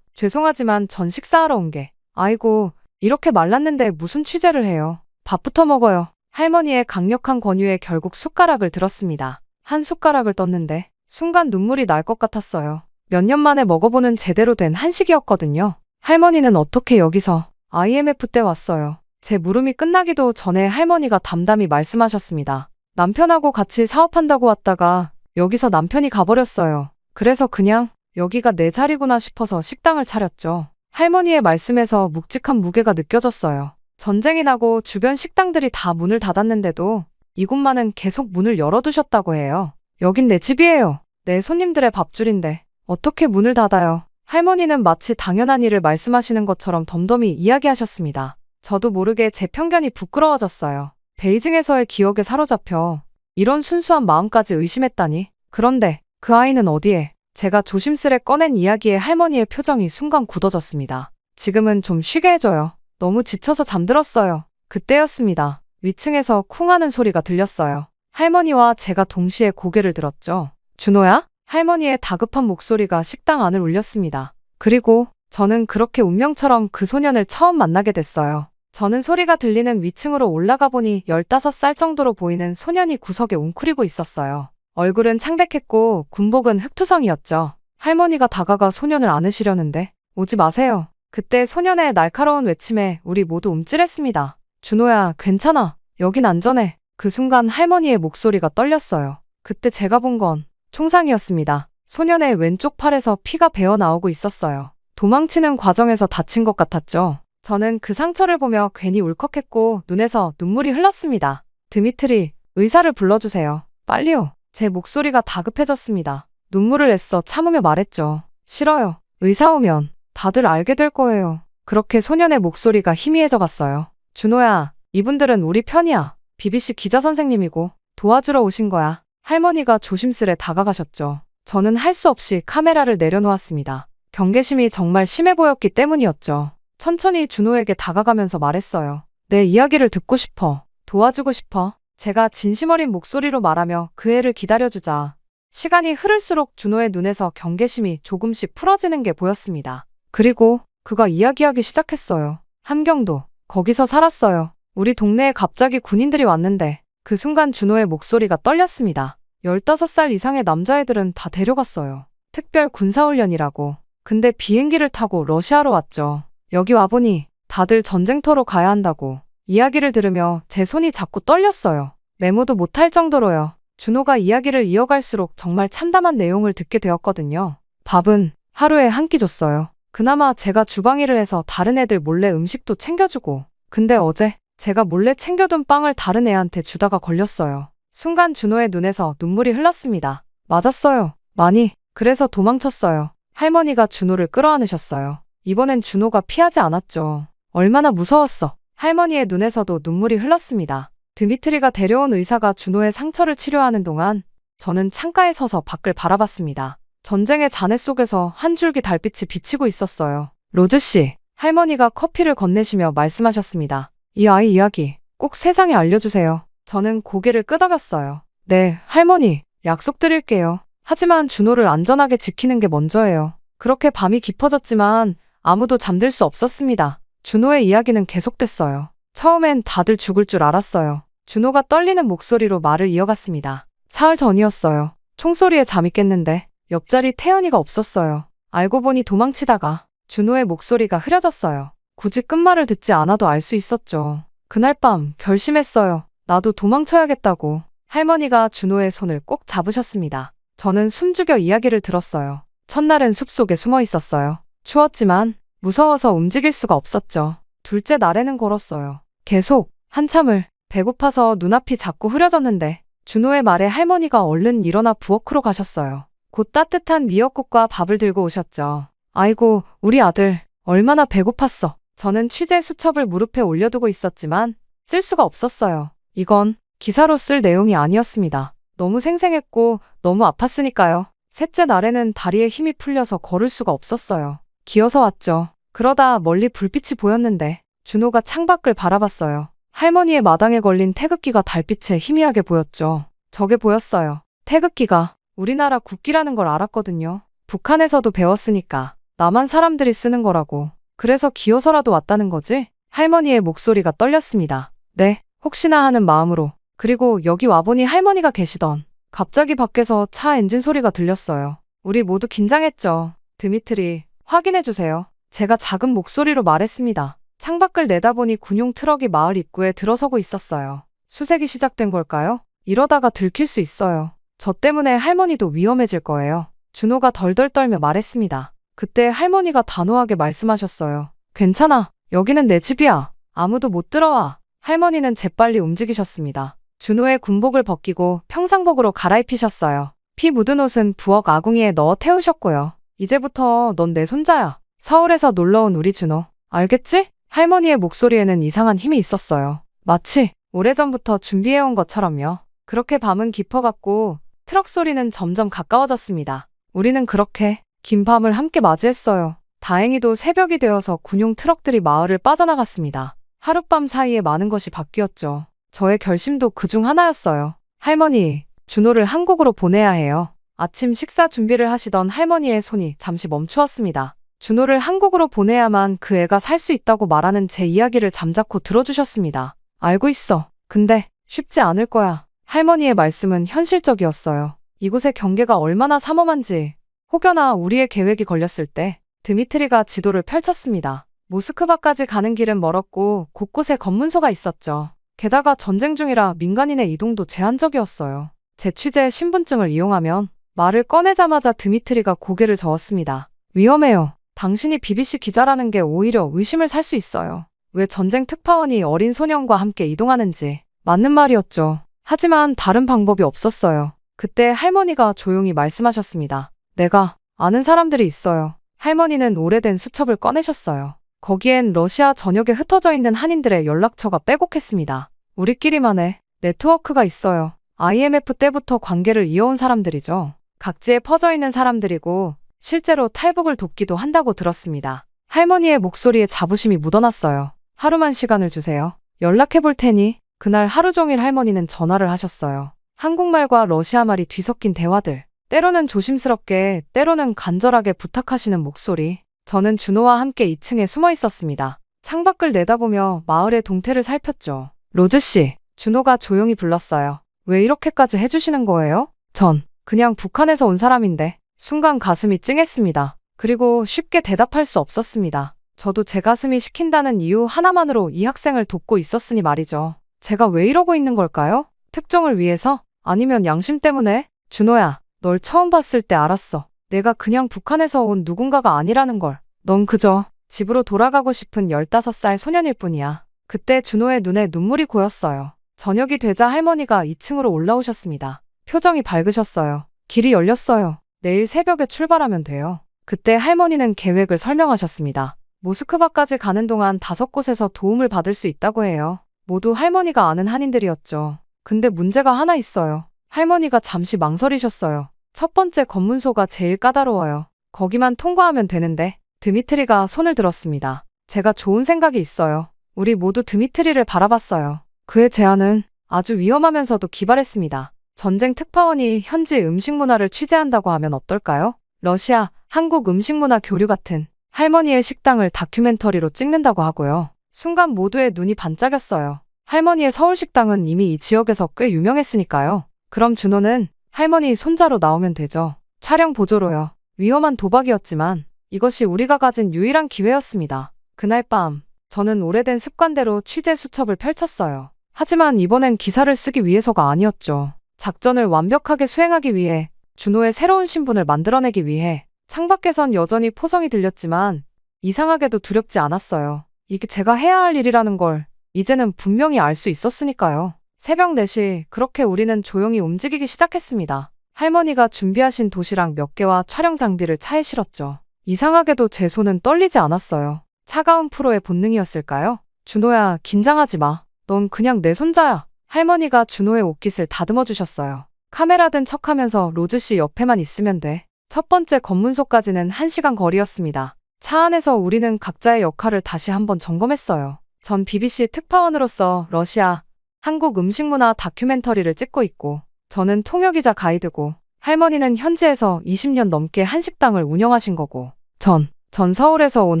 Speaker 1: 죄송하지만 전 식사하러 온 게. 아이고, 이렇게 말랐는데 무슨 취재를 해요. 밥부터 먹어요. 할머니의 강력한 권유에 결국 숟가락을 들었습니다. 한 숟가락을 떴는데 순간 눈물이 날 것 같았어요. 몇 년 만에 먹어보는 제대로 된 한식이었거든요. 할머니는 어떻게 여기서? IMF 때 왔어요. 제 물음이 끝나기도 전에 할머니가 담담히 말씀하셨습니다. 남편하고 같이 사업한다고 왔다가 여기서 남편이 가버렸어요. 그래서 그냥 여기가 내 자리구나 싶어서 식당을 차렸죠. 할머니의 말씀에서 묵직한 무게가 느껴졌어요. 전쟁이 나고 주변 식당들이 다 문을 닫았는데도 이곳만은 계속 문을 열어두셨다고 해요. 여긴 내 집이에요. 내 손님들의 밥줄인데 어떻게 문을 닫아요? 할머니는 마치 당연한 일을 말씀하시는 것처럼 덤덤히 이야기하셨습니다. 저도 모르게 제 편견이 부끄러워졌어요. 베이징에서의 기억에 사로잡혀 이런 순수한 마음까지 의심했다니. 그런데 그 아이는 어디에? 제가 조심스레 꺼낸 이야기에 할머니의 표정이 순간 굳어졌습니다. 지금은 좀 쉬게 해줘요. 너무 지쳐서 잠들었어요. 그때였습니다. 위층에서 쿵 하는 소리가 들렸어요. 할머니와 제가 동시에 고개를 들었죠. 준호야? 할머니의 다급한 목소리가 식당 안을 울렸습니다. 그리고 저는 그렇게 운명처럼 그 소년을 처음 만나게 됐어요. 저는 소리가 들리는 위층으로 올라가 보니 15살 정도로 보이는 소년이 구석에 웅크리고 있었어요. 얼굴은 창백했고 군복은 흑투성이었죠. 할머니가 다가가 소년을 안으시려는데 오지 마세요. 그때 소년의 날카로운 외침에 우리 모두 움찔했습니다. 준호야, 괜찮아. 여긴 안전해. 그 순간 할머니의 목소리가 떨렸어요. 그때 제가 본 건 총상이었습니다. 소년의 왼쪽 팔에서 피가 배어 나오고 있었어요. 도망치는 과정에서 다친 것 같았죠. 저는 그 상처를 보며 괜히 울컥했고 눈에서 눈물이 흘렀습니다. 드미트리, 의사를 불러주세요. 빨리요. 제 목소리가 다급해졌습니다. 눈물을 애써 참으며 말했죠. 싫어요. 의사 오면 다들 알게 될 거예요. 그렇게 소년의 목소리가 희미해져 갔어요. 준호야, 이분들은 우리 편이야. BBC 기자 선생님이고 도와주러 오신 거야. 할머니가 조심스레 다가가셨죠. 저는 할 수 없이 카메라를 내려놓았습니다. 경계심이 정말 심해 보였기 때문이었죠. 천천히 준호에게 다가가면서 말했어요. 내 이야기를 듣고 싶어. 도와주고 싶어. 제가 진심 어린 목소리로 말하며 그 애를 기다려주자. 시간이 흐를수록 준호의 눈에서 경계심이 조금씩 풀어지는 게 보였습니다. 그리고 그가 이야기하기 시작했어요. 함경도 거기서 살았어요. 우리 동네에 갑자기 군인들이 왔는데 그 순간 준호의 목소리가 떨렸습니다. 15살 이상의 남자애들은 다 데려갔어요. 특별 군사훈련이라고. 근데 비행기를 타고 러시아로 왔죠. 여기 와보니 다들 전쟁터로 가야 한다고. 이야기를 들으며 제 손이 자꾸 떨렸어요. 메모도 못할 정도로요. 준호가 이야기를 이어갈수록 정말 참담한 내용을 듣게 되었거든요. 밥은 하루에 한 끼 줬어요. 그나마 제가 주방 일을 해서 다른 애들 몰래 음식도 챙겨주고. 근데 어제 제가 몰래 챙겨둔 빵을 다른 애한테 주다가 걸렸어요. 순간 준호의 눈에서 눈물이 흘렀습니다. 맞았어요. 많이. 그래서 도망쳤어요. 할머니가 준호를 끌어안으셨어요. 이번엔 준호가 피하지 않았죠. 얼마나 무서웠어. 할머니의 눈에서도 눈물이 흘렀습니다. 드미트리가 데려온 의사가 준호의 상처를 치료하는 동안 저는 창가에 서서 밖을 바라봤습니다. 전쟁의 잔해 속에서 한 줄기 달빛이 비치고 있었어요. 로즈 씨, 할머니가 커피를 건네시며 말씀하셨습니다. 이 아이 이야기 꼭 세상에 알려주세요. 저는 고개를 끄덕였어요. 네, 할머니, 약속드릴게요. 하지만 준호를 안전하게 지키는 게 먼저예요. 그렇게 밤이 깊어졌지만 아무도 잠들 수 없었습니다. 준호의 이야기는 계속됐어요. 처음엔 다들 죽을 줄 알았어요. 준호가 떨리는 목소리로 말을 이어갔습니다. 사흘 전이었어요. 총소리에 잠이 깼는데 옆자리 태연이가 없었어요. 알고 보니 도망치다가 준호의 목소리가 흐려졌어요. 굳이 끝말을 듣지 않아도 알 수 있었죠. 그날 밤 결심했어요. 나도 도망쳐야겠다고. 할머니가 준호의 손을 꼭 잡으셨습니다. 저는 숨죽여 이야기를 들었어요. 첫날은 숲속에 숨어 있었어요. 추웠지만 무서워서 움직일 수가 없었죠. 둘째 날에는 걸었어요. 계속 한참을. 배고파서 눈앞이 자꾸 흐려졌는데 준호의 말에 할머니가 얼른 일어나 부엌으로 가셨어요. 곧 따뜻한 미역국과 밥을 들고 오셨죠. 아이고, 우리 아들 얼마나 배고팠어. 저는 취재 수첩을 무릎에 올려두고 있었지만 쓸 수가 없었어요. 이건 기사로 쓸 내용이 아니었습니다. 너무 생생했고 너무 아팠으니까요. 셋째 날에는 다리에 힘이 풀려서 걸을 수가 없었어요. 기어서 왔죠. 그러다 멀리 불빛이 보였는데 준호가 창밖을 바라봤어요. 할머니의 마당에 걸린 태극기가 달빛에 희미하게 보였죠. 저게 보였어요. 태극기가 우리나라 국기라는 걸 알았거든요. 북한에서도 배웠으니까 남한 사람들이 쓰는 거라고. 그래서 기어서라도 왔다는 거지? 할머니의 목소리가 떨렸습니다. 네, 혹시나 하는 마음으로. 그리고 여기 와보니 할머니가 계시던. 갑자기 밖에서 차 엔진 소리가 들렸어요. 우리 모두 긴장했죠. 드미트리, 확인해주세요. 제가 작은 목소리로 말했습니다. 창밖을 내다보니 군용 트럭이 마을 입구에 들어서고 있었어요. 수색이 시작된 걸까요? 이러다가 들킬 수 있어요. 저 때문에 할머니도 위험해질 거예요. 준호가 덜덜 떨며 말했습니다. 그때 할머니가 단호하게 말씀하셨어요. 괜찮아. 여기는 내 집이야. 아무도 못 들어와. 할머니는 재빨리 움직이셨습니다. 준호의 군복을 벗기고 평상복으로 갈아입히셨어요. 피 묻은 옷은 부엌 아궁이에 넣어 태우셨고요. 이제부터 넌 내 손자야. 서울에서 놀러온 우리 준호. 알겠지? 할머니의 목소리에는 이상한 힘이 있었어요. 마치 오래전부터 준비해온 것처럼요. 그렇게 밤은 깊어갔고 트럭 소리는 점점 가까워졌습니다. 우리는 그렇게 긴 밤을 함께 맞이했어요. 다행히도 새벽이 되어서 군용 트럭들이 마을을 빠져나갔습니다. 하룻밤 사이에 많은 것이 바뀌었죠. 저의 결심도 그중 하나였어요. 할머니, 준호를 한국으로 보내야 해요. 아침 식사 준비를 하시던 할머니의 손이 잠시 멈추었습니다. 준호를 한국으로 보내야만 그 애가 살 수 있다고 말하는 제 이야기를 잠자코 들어주셨습니다. 알고 있어. 근데 쉽지 않을 거야. 할머니의 말씀은 현실적이었어요. 이곳의 경계가 얼마나 삼엄한지 혹여나 우리의 계획이 걸렸을 때 드미트리가 지도를 펼쳤습니다. 모스크바까지 가는 길은 멀었고 곳곳에 검문소가 있었죠. 게다가 전쟁 중이라 민간인의 이동도 제한적이었어요. 제 취재 신분증을 이용하면 말을 꺼내자마자 드미트리가 고개를 저었습니다. 위험해요. 당신이 BBC 기자라는 게 오히려 의심을 살 수 있어요. 왜 전쟁 특파원이 어린 소년과 함께 이동하는지. 맞는 말이었죠. 하지만 다른 방법이 없었어요. 그때 할머니가 조용히 말씀하셨습니다. 내가 아는 사람들이 있어요. 할머니는 오래된 수첩을 꺼내셨어요. 거기엔 러시아 전역에 흩어져 있는 한인들의 연락처가 빼곡했습니다. 우리끼리만의 네트워크가 있어요. IMF 때부터 관계를 이어온 사람들이죠. 각지에 퍼져 있는 사람들이고 실제로 탈북을 돕기도 한다고 들었습니다. 할머니의 목소리에 자부심이 묻어났어요. 하루만 시간을 주세요. 연락해 볼 테니. 그날 하루 종일 할머니는 전화를 하셨어요. 한국말과 러시아말이 뒤섞인 대화들. 때로는 조심스럽게, 때로는 간절하게 부탁하시는 목소리. 저는 준호와 함께 2층에 숨어 있었습니다. 창밖을 내다보며 마을의 동태를 살폈죠. 로즈 씨, 준호가 조용히 불렀어요. 왜 이렇게까지 해주시는 거예요? 전 그냥 북한에서 온 사람인데. 순간 가슴이 찡했습니다. 그리고 쉽게 대답할 수 없었습니다. 저도 제 가슴이 시킨다는 이유 하나만으로 이 학생을 돕고 있었으니 말이죠. 제가 왜 이러고 있는 걸까요? 특종을 위해서? 아니면 양심 때문에? 준호야, 널 처음 봤을 때 알았어. 내가 그냥 북한에서 온 누군가가 아니라는 걸. 넌 그저 집으로 돌아가고 싶은 15살 소년일 뿐이야. 그때 준호의 눈에 눈물이 고였어요. 저녁이 되자 할머니가 2층으로 올라오셨습니다. 표정이 밝으셨어요. 길이 열렸어요. 내일 새벽에 출발하면 돼요. 그때 할머니는 계획을 설명하셨습니다. 모스크바까지 가는 동안 5곳에서 도움을 받을 수 있다고 해요. 모두 할머니가 아는 한인들이었죠. 근데 문제가 하나 있어요. 할머니가 잠시 망설이셨어요. 첫 번째 검문소가 제일 까다로워요. 거기만 통과하면 되는데. 드미트리가 손을 들었습니다. 제가 좋은 생각이 있어요. 우리 모두 드미트리를 바라봤어요. 그의 제안은 아주 위험하면서도 기발했습니다. 전쟁 특파원이 현지 음식 문화를 취재한다고 하면 어떨까요? 러시아, 한국 음식 문화 교류 같은. 할머니의 식당을 다큐멘터리로 찍는다고 하고요. 순간 모두의 눈이 반짝였어요. 할머니의 서울 식당은 이미 이 지역에서 꽤 유명했으니까요. 그럼 준호는 할머니 손자로 나오면 되죠. 촬영 보조로요. 위험한 도박이었지만 이것이 우리가 가진 유일한 기회였습니다. 그날 밤 저는 오래된 습관대로 취재 수첩을 펼쳤어요. 하지만 이번엔 기사를 쓰기 위해서가 아니었죠. 작전을 완벽하게 수행하기 위해, 준호의 새로운 신분을 만들어내기 위해. 창밖에선 여전히 포성이 들렸지만 이상하게도 두렵지 않았어요. 이게 제가 해야 할 일이라는 걸 이제는 분명히 알 수 있었으니까요. 새벽 4시 그렇게 우리는 조용히 움직이기 시작했습니다. 할머니가 준비하신 도시락 몇 개와 촬영 장비를 차에 실었죠. 이상하게도 제 손은 떨리지 않았어요. 차가운 프로의 본능이었을까요? 준호야, 긴장하지 마. 넌 그냥 내 손자야. 할머니가 준호의 옷깃을 다듬어 주셨어요. 카메라 든 척하면서 로즈 씨 옆에만 있으면 돼. 첫 번째 검문소까지는 1시간 거리였습니다. 차 안에서 우리는 각자의 역할을 다시 한번 점검했어요. 전 BBC 특파원으로서 러시아, 한국 음식 문화 다큐멘터리를 찍고 있고, 저는 통역이자 가이드고, 할머니는 현지에서 20년 넘게 한식당을 운영하신 거고, 전 서울에서 온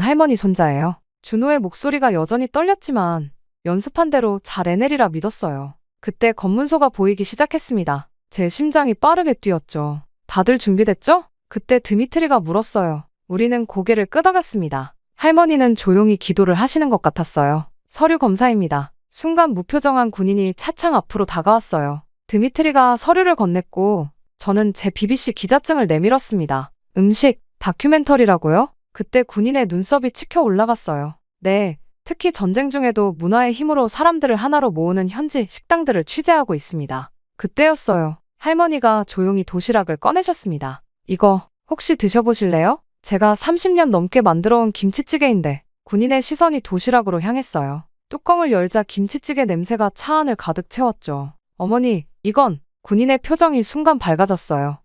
Speaker 1: 할머니 손자예요. 준호의 목소리가 여전히 떨렸지만 연습한 대로 잘 해내리라 믿었어요. 그때 검문소가 보이기 시작했습니다. 제 심장이 빠르게 뛰었죠. 다들 준비됐죠? 그때 드미트리가 물었어요. 우리는 고개를 끄덕였습니다. 할머니는 조용히 기도를 하시는 것 같았어요. 서류 검사입니다. 순간 무표정한 군인이 차창 앞으로 다가왔어요. 드미트리가 서류를 건넸고 저는 제 BBC 기자증을 내밀었습니다. 음식, 다큐멘터리라고요? 그때 군인의 눈썹이 치켜 올라갔어요. 네, 특히 전쟁 중에도 문화의 힘으로 사람들을 하나로 모으는 현지 식당들을 취재하고 있습니다. 그때였어요. 할머니가 조용히 도시락을 꺼내셨습니다. 이거 혹시 드셔보실래요? 제가 30년 넘게 만들어온 김치찌개인데. 군인의 시선이 도시락으로 향했어요. 뚜껑을 열자 김치찌개 냄새가 차 안을 가득 채웠죠. 어머니, 이건. 군인의 표정이 순간 밝아졌어요.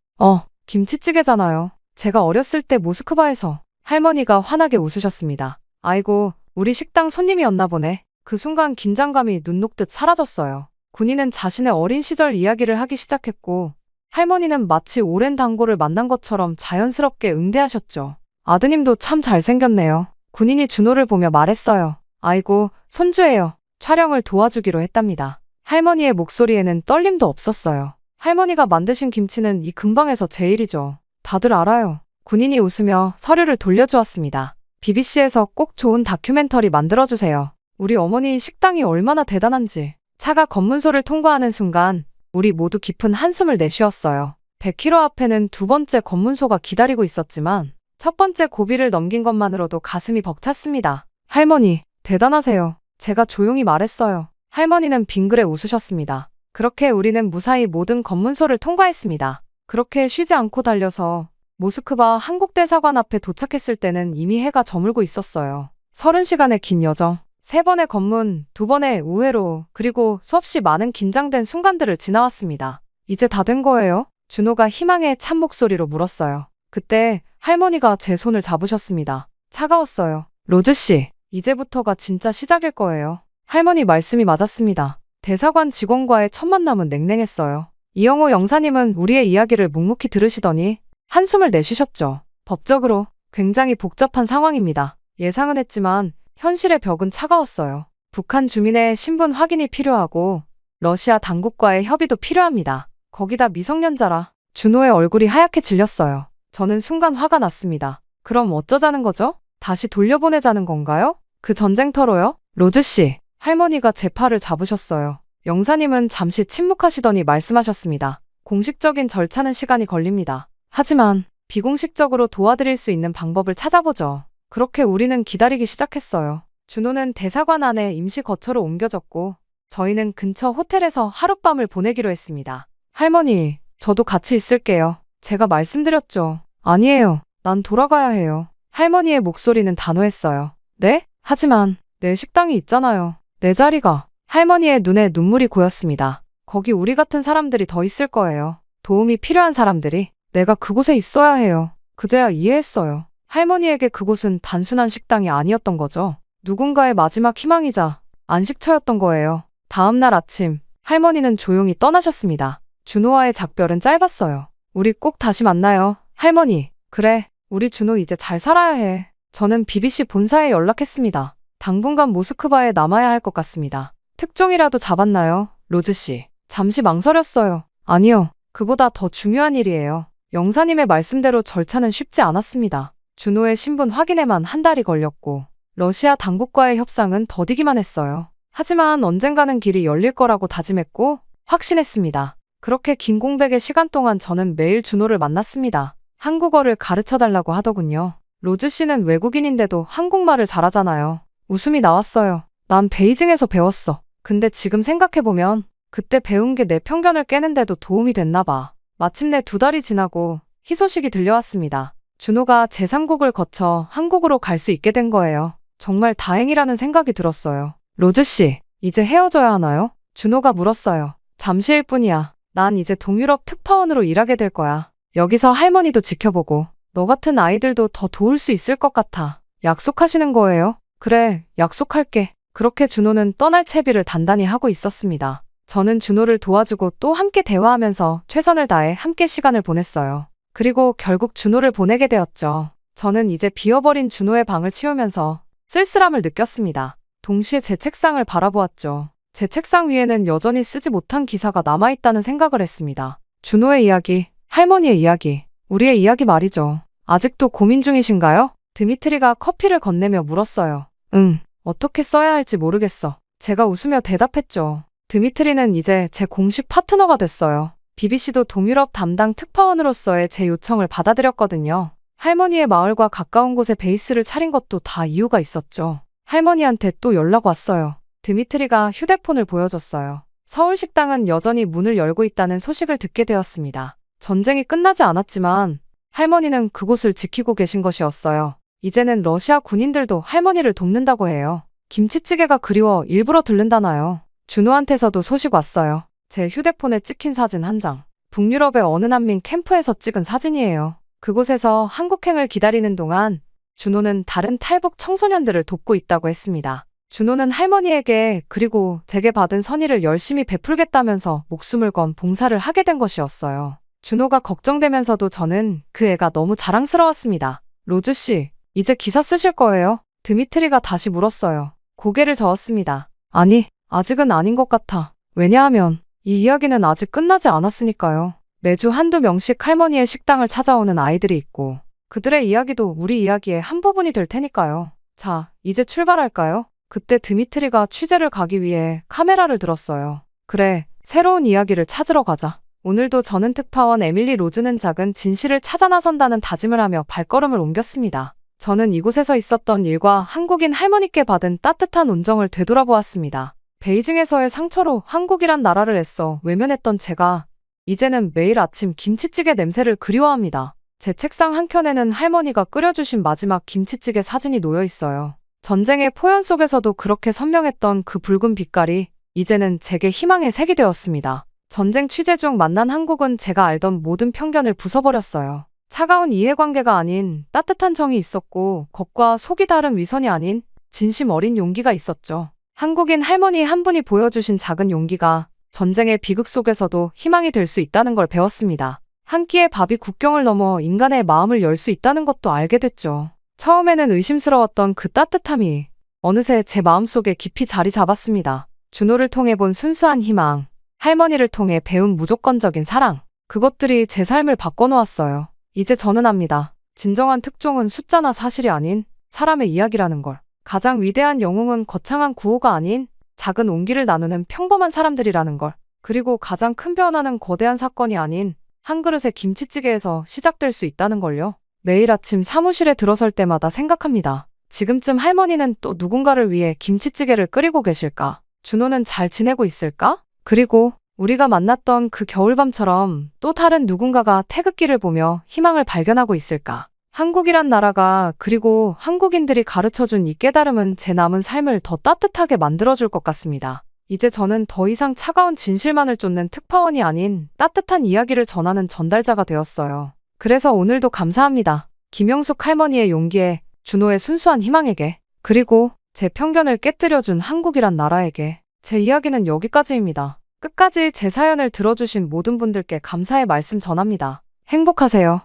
Speaker 1: 김치찌개잖아요. 제가 어렸을 때 모스크바에서. 할머니가 환하게 웃으셨습니다. 아이고, 우리 식당 손님이었나 보네. 그 순간 긴장감이 눈 녹듯 사라졌어요. 군인은 자신의 어린 시절 이야기를 하기 시작했고, 할머니는 마치 오랜 단골을 만난 것처럼 자연스럽게 응대하셨죠. 아드님도 참 잘생겼네요. 군인이 준호를 보며 말했어요. 아이고, 손주예요. 촬영을 도와주기로 했답니다. 할머니의 목소리에는 떨림도 없었어요. 할머니가 만드신 김치는 이 근방에서 제일이죠. 다들 알아요. 군인이 웃으며 서류를 돌려주었습니다. BBC에서 꼭 좋은 다큐멘터리 만들어주세요. 우리 어머니 식당이 얼마나 대단한지. 차가 검문소를 통과하는 순간 우리 모두 깊은 한숨을 내쉬었어요. 100km 앞에는 두 번째 검문소가 기다리고 있었지만 첫 번째 고비를 넘긴 것만으로도 가슴이 벅찼습니다. 할머니, 대단하세요. 제가 조용히 말했어요. 할머니는 빙그레 웃으셨습니다. 그렇게 우리는 무사히 모든 검문소를 통과했습니다. 그렇게 쉬지 않고 달려서 모스크바 한국대사관 앞에 도착했을 때는 이미 해가 저물고 있었어요. 30시간의 긴 여정, 3번의 검문, 2번의 우회로, 그리고 수없이 많은 긴장된 순간들을 지나왔습니다. 이제 다 된 거예요? 준호가 희망의 찬 목소리로 물었어요. 그때 할머니가 제 손을 잡으셨습니다. 차가웠어요. 로즈 씨, 이제부터가 진짜 시작일 거예요. 할머니 말씀이 맞았습니다. 대사관 직원과의 첫 만남은 냉랭했어요. 이영호 영사님은 우리의 이야기를 묵묵히 들으시더니 한숨을 내쉬셨죠. 법적으로 굉장히 복잡한 상황입니다. 예상은 했지만 현실의 벽은 차가웠어요. 북한 주민의 신분 확인이 필요하고 러시아 당국과의 협의도 필요합니다. 거기다 미성년자라. 준호의 얼굴이 하얗게 질렸어요. 저는 순간 화가 났습니다. 그럼 어쩌자는 거죠? 다시 돌려보내자는 건가요? 그 전쟁터로요? 로즈 씨, 할머니가 제 팔을 잡으셨어요. 영사님은 잠시 침묵하시더니 말씀하셨습니다. 공식적인 절차는 시간이 걸립니다. 하지만 비공식적으로 도와드릴 수 있는 방법을 찾아보죠. 그렇게 우리는 기다리기 시작했어요. 준호는 대사관 안에 임시 거처로 옮겨졌고 저희는 근처 호텔에서 하룻밤을 보내기로 했습니다. 할머니, 저도 같이 있을게요. 제가 말씀드렸죠. 아니에요. 난 돌아가야 해요. 할머니의 목소리는 단호했어요. 네? 하지만 내 식당이 있잖아요. 내 자리가. 할머니의 눈에 눈물이 고였습니다. 거기 우리 같은 사람들이 더 있을 거예요. 도움이 필요한 사람들이. 내가 그곳에 있어야 해요. 그제야 이해했어요. 할머니에게 그곳은 단순한 식당이 아니었던 거죠. 누군가의 마지막 희망이자 안식처였던 거예요. 다음 날 아침, 할머니는 조용히 떠나셨습니다. 준호와의 작별은 짧았어요. 우리 꼭 다시 만나요. 할머니. 그래, 우리 준호 이제 잘 살아야 해. 저는 BBC 본사에 연락했습니다. 당분간 모스크바에 남아야 할 것 같습니다. 특종이라도 잡았나요? 로즈 씨. 잠시 망설였어요. 아니요. 그보다 더 중요한 일이에요. 영사님의 말씀대로 절차는 쉽지 않았습니다. 준호의 신분 확인에만 한 달이 걸렸고 러시아 당국과의 협상은 더디기만 했어요. 하지만 언젠가는 길이 열릴 거라고 다짐했고 확신했습니다. 그렇게 긴 공백의 시간 동안 저는 매일 준호를 만났습니다. 한국어를 가르쳐달라고 하더군요. 로즈 씨는 외국인인데도 한국말을 잘하잖아요. 웃음이 나왔어요. 난 베이징에서 배웠어. 근데 지금 생각해보면 그때 배운 게 내 편견을 깨는데도 도움이 됐나 봐. 마침내 2달이 지나고 희소식이 들려왔습니다. 준호가 제3국을 거쳐 한국으로 갈 수 있게 된 거예요. 정말 다행이라는 생각이 들었어요. 로즈 씨, 이제 헤어져야 하나요? 준호가 물었어요. 잠시일 뿐이야. 난 이제 동유럽 특파원으로 일하게 될 거야. 여기서 할머니도 지켜보고 너 같은 아이들도 더 도울 수 있을 것 같아. 약속하시는 거예요? 그래, 약속할게. 그렇게 준호는 떠날 채비를 단단히 하고 있었습니다. 저는 준호를 도와주고 또 함께 대화하면서 최선을 다해 함께 시간을 보냈어요. 그리고 결국 준호를 보내게 되었죠. 저는 이제 비어버린 준호의 방을 치우면서 쓸쓸함을 느꼈습니다. 동시에 제 책상을 바라보았죠. 제 책상 위에는 여전히 쓰지 못한 기사가 남아있다는 생각을 했습니다. 준호의 이야기, 할머니의 이야기, 우리의 이야기 말이죠. 아직도 고민 중이신가요? 드미트리가 커피를 건네며 물었어요. 응, 어떻게 써야 할지 모르겠어. 제가 웃으며 대답했죠. 드미트리는 이제 제 공식 파트너가 됐어요. BBC도 동유럽 담당 특파원으로서의 제 요청을 받아들였거든요. 할머니의 마을과 가까운 곳에 베이스를 차린 것도 다 이유가 있었죠. 할머니한테 또 연락 왔어요. 드미트리가 휴대폰을 보여줬어요. 서울 식당은 여전히 문을 열고 있다는 소식을 듣게 되었습니다. 전쟁이 끝나지 않았지만 할머니는 그곳을 지키고 계신 것이었어요. 이제는 러시아 군인들도 할머니를 돕는다고 해요. 김치찌개가 그리워 일부러 들른다나요. 준호한테서도 소식 왔어요. 제 휴대폰에 찍힌 사진 한 장. 북유럽의 어느 난민 캠프에서 찍은 사진이에요. 그곳에서 한국행을 기다리는 동안 준호는 다른 탈북 청소년들을 돕고 있다고 했습니다. 준호는 할머니에게 그리고 제게 받은 선의를 열심히 베풀겠다면서 목숨을 건 봉사를 하게 된 것이었어요. 준호가 걱정되면서도 저는 그 애가 너무 자랑스러웠습니다. 로즈 씨, 이제 기사 쓰실 거예요? 드미트리가 다시 물었어요. 고개를 저었습니다. 아니, 아직은 아닌 것 같아. 왜냐하면 이 이야기는 아직 끝나지 않았으니까요. 매주 한두 명씩 할머니의 식당을 찾아오는 아이들이 있고 그들의 이야기도 우리 이야기의 한 부분이 될 테니까요. 자, 이제 출발할까요? 그때 드미트리가 취재를 가기 위해 카메라를 들었어요. 그래, 새로운 이야기를 찾으러 가자. 오늘도 저는 특파원 에밀리 로즈는 작은 진실을 찾아 나선다는 다짐을 하며 발걸음을 옮겼습니다. 저는 이곳에서 있었던 일과 한국인 할머니께 받은 따뜻한 온정을 되돌아보았습니다. 베이징에서의 상처로 한국이란 나라를 애써 외면했던 제가 이제는 매일 아침 김치찌개 냄새를 그리워합니다. 제 책상 한켠에는 할머니가 끓여주신 마지막 김치찌개 사진이 놓여 있어요. 전쟁의 포연 속에서도 그렇게 선명했던 그 붉은 빛깔이 이제는 제게 희망의 색이 되었습니다. 전쟁 취재 중 만난 한국은 제가 알던 모든 편견을 부숴버렸어요. 차가운 이해관계가 아닌 따뜻한 정이 있었고 겉과 속이 다른 위선이 아닌 진심 어린 용기가 있었죠. 한국인 할머니 한 분이 보여주신 작은 용기가 전쟁의 비극 속에서도 희망이 될 수 있다는 걸 배웠습니다. 한 끼의 밥이 국경을 넘어 인간의 마음을 열 수 있다는 것도 알게 됐죠. 처음에는 의심스러웠던 그 따뜻함이 어느새 제 마음속에 깊이 자리 잡았습니다. 준호를 통해 본 순수한 희망, 할머니를 통해 배운 무조건적인 사랑, 그것들이 제 삶을 바꿔놓았어요. 이제 저는 압니다. 진정한 특종은 숫자나 사실이 아닌 사람의 이야기라는 걸. 가장 위대한 영웅은 거창한 구호가 아닌 작은 온기를 나누는 평범한 사람들이라는 걸. 그리고 가장 큰 변화는 거대한 사건이 아닌 한 그릇의 김치찌개에서 시작될 수 있다는 걸요. 매일 아침 사무실에 들어설 때마다 생각합니다. 지금쯤 할머니는 또 누군가를 위해 김치찌개를 끓이고 계실까? 준호는 잘 지내고 있을까? 그리고 우리가 만났던 그 겨울밤처럼 또 다른 누군가가 태극기를 보며 희망을 발견하고 있을까? 한국이란 나라가 그리고 한국인들이 가르쳐준 이 깨달음은 제 남은 삶을 더 따뜻하게 만들어줄 것 같습니다. 이제 저는 더 이상 차가운 진실만을 쫓는 특파원이 아닌 따뜻한 이야기를 전하는 전달자가 되었어요. 그래서 오늘도 감사합니다. 김영숙 할머니의 용기에, 준호의 순수한 희망에게, 그리고 제 편견을 깨뜨려준 한국이란 나라에게. 제 이야기는 여기까지입니다. 끝까지 제 사연을 들어주신 모든 분들께 감사의 말씀 전합니다. 행복하세요.